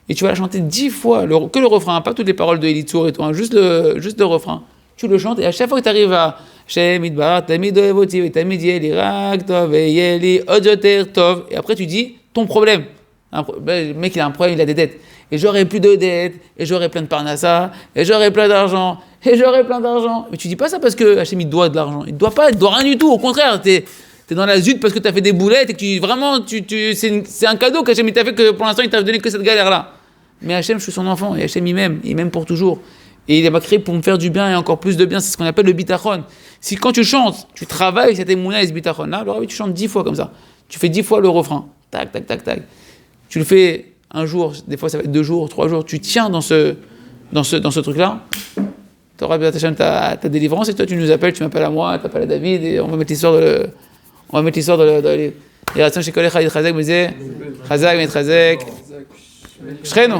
et tu vas la chanter 10 fois, que le refrain, pas toutes les paroles de Elitour et tout, juste le refrain. Tu le chantes, et à chaque fois que tu arrives à Shem Idbar, Tamid Oevoti, Tamid Yeli Rak Tov, Yeli Odjoter Tov, et après tu dis ton problème. Le mec il a un problème, il a des dettes. Et j'aurai plus de dettes, et j'aurai plein de parnassa, et j'aurai plein d'argent, et j'aurai plein d'argent. Mais tu dis pas ça parce que Hachem il doit de l'argent. Il doit pas, il doit rien du tout. Au contraire, t'es dans la zut parce que t'as fait des boulettes et que c'est un cadeau qu'Hachem il t'a fait, que pour l'instant il t'a donné que cette galère-là. Mais Hachem, je suis son enfant, et Hachem il m'aime pour toujours. Et il m'a créé pour me faire du bien et encore plus de bien, c'est ce qu'on appelle le bitachon. Si quand tu chantes, tu travailles cette émouna et ce bitachon-là, alors oui, tu chantes 10 fois comme ça. Tu fais 10 fois le refrain. Tac, tac, tac, tac. Tu le fais un jour, des fois ça va être 2 jours, 3 jours, tu tiens dans ce truc-là. Tu auras ta délivrance et toi tu nous appelles, tu m'appelles à moi, tu appelles à David et on va mettre l'histoire de les chez Kolech Chazak, mais Chazak, mais Chazak. Shreno.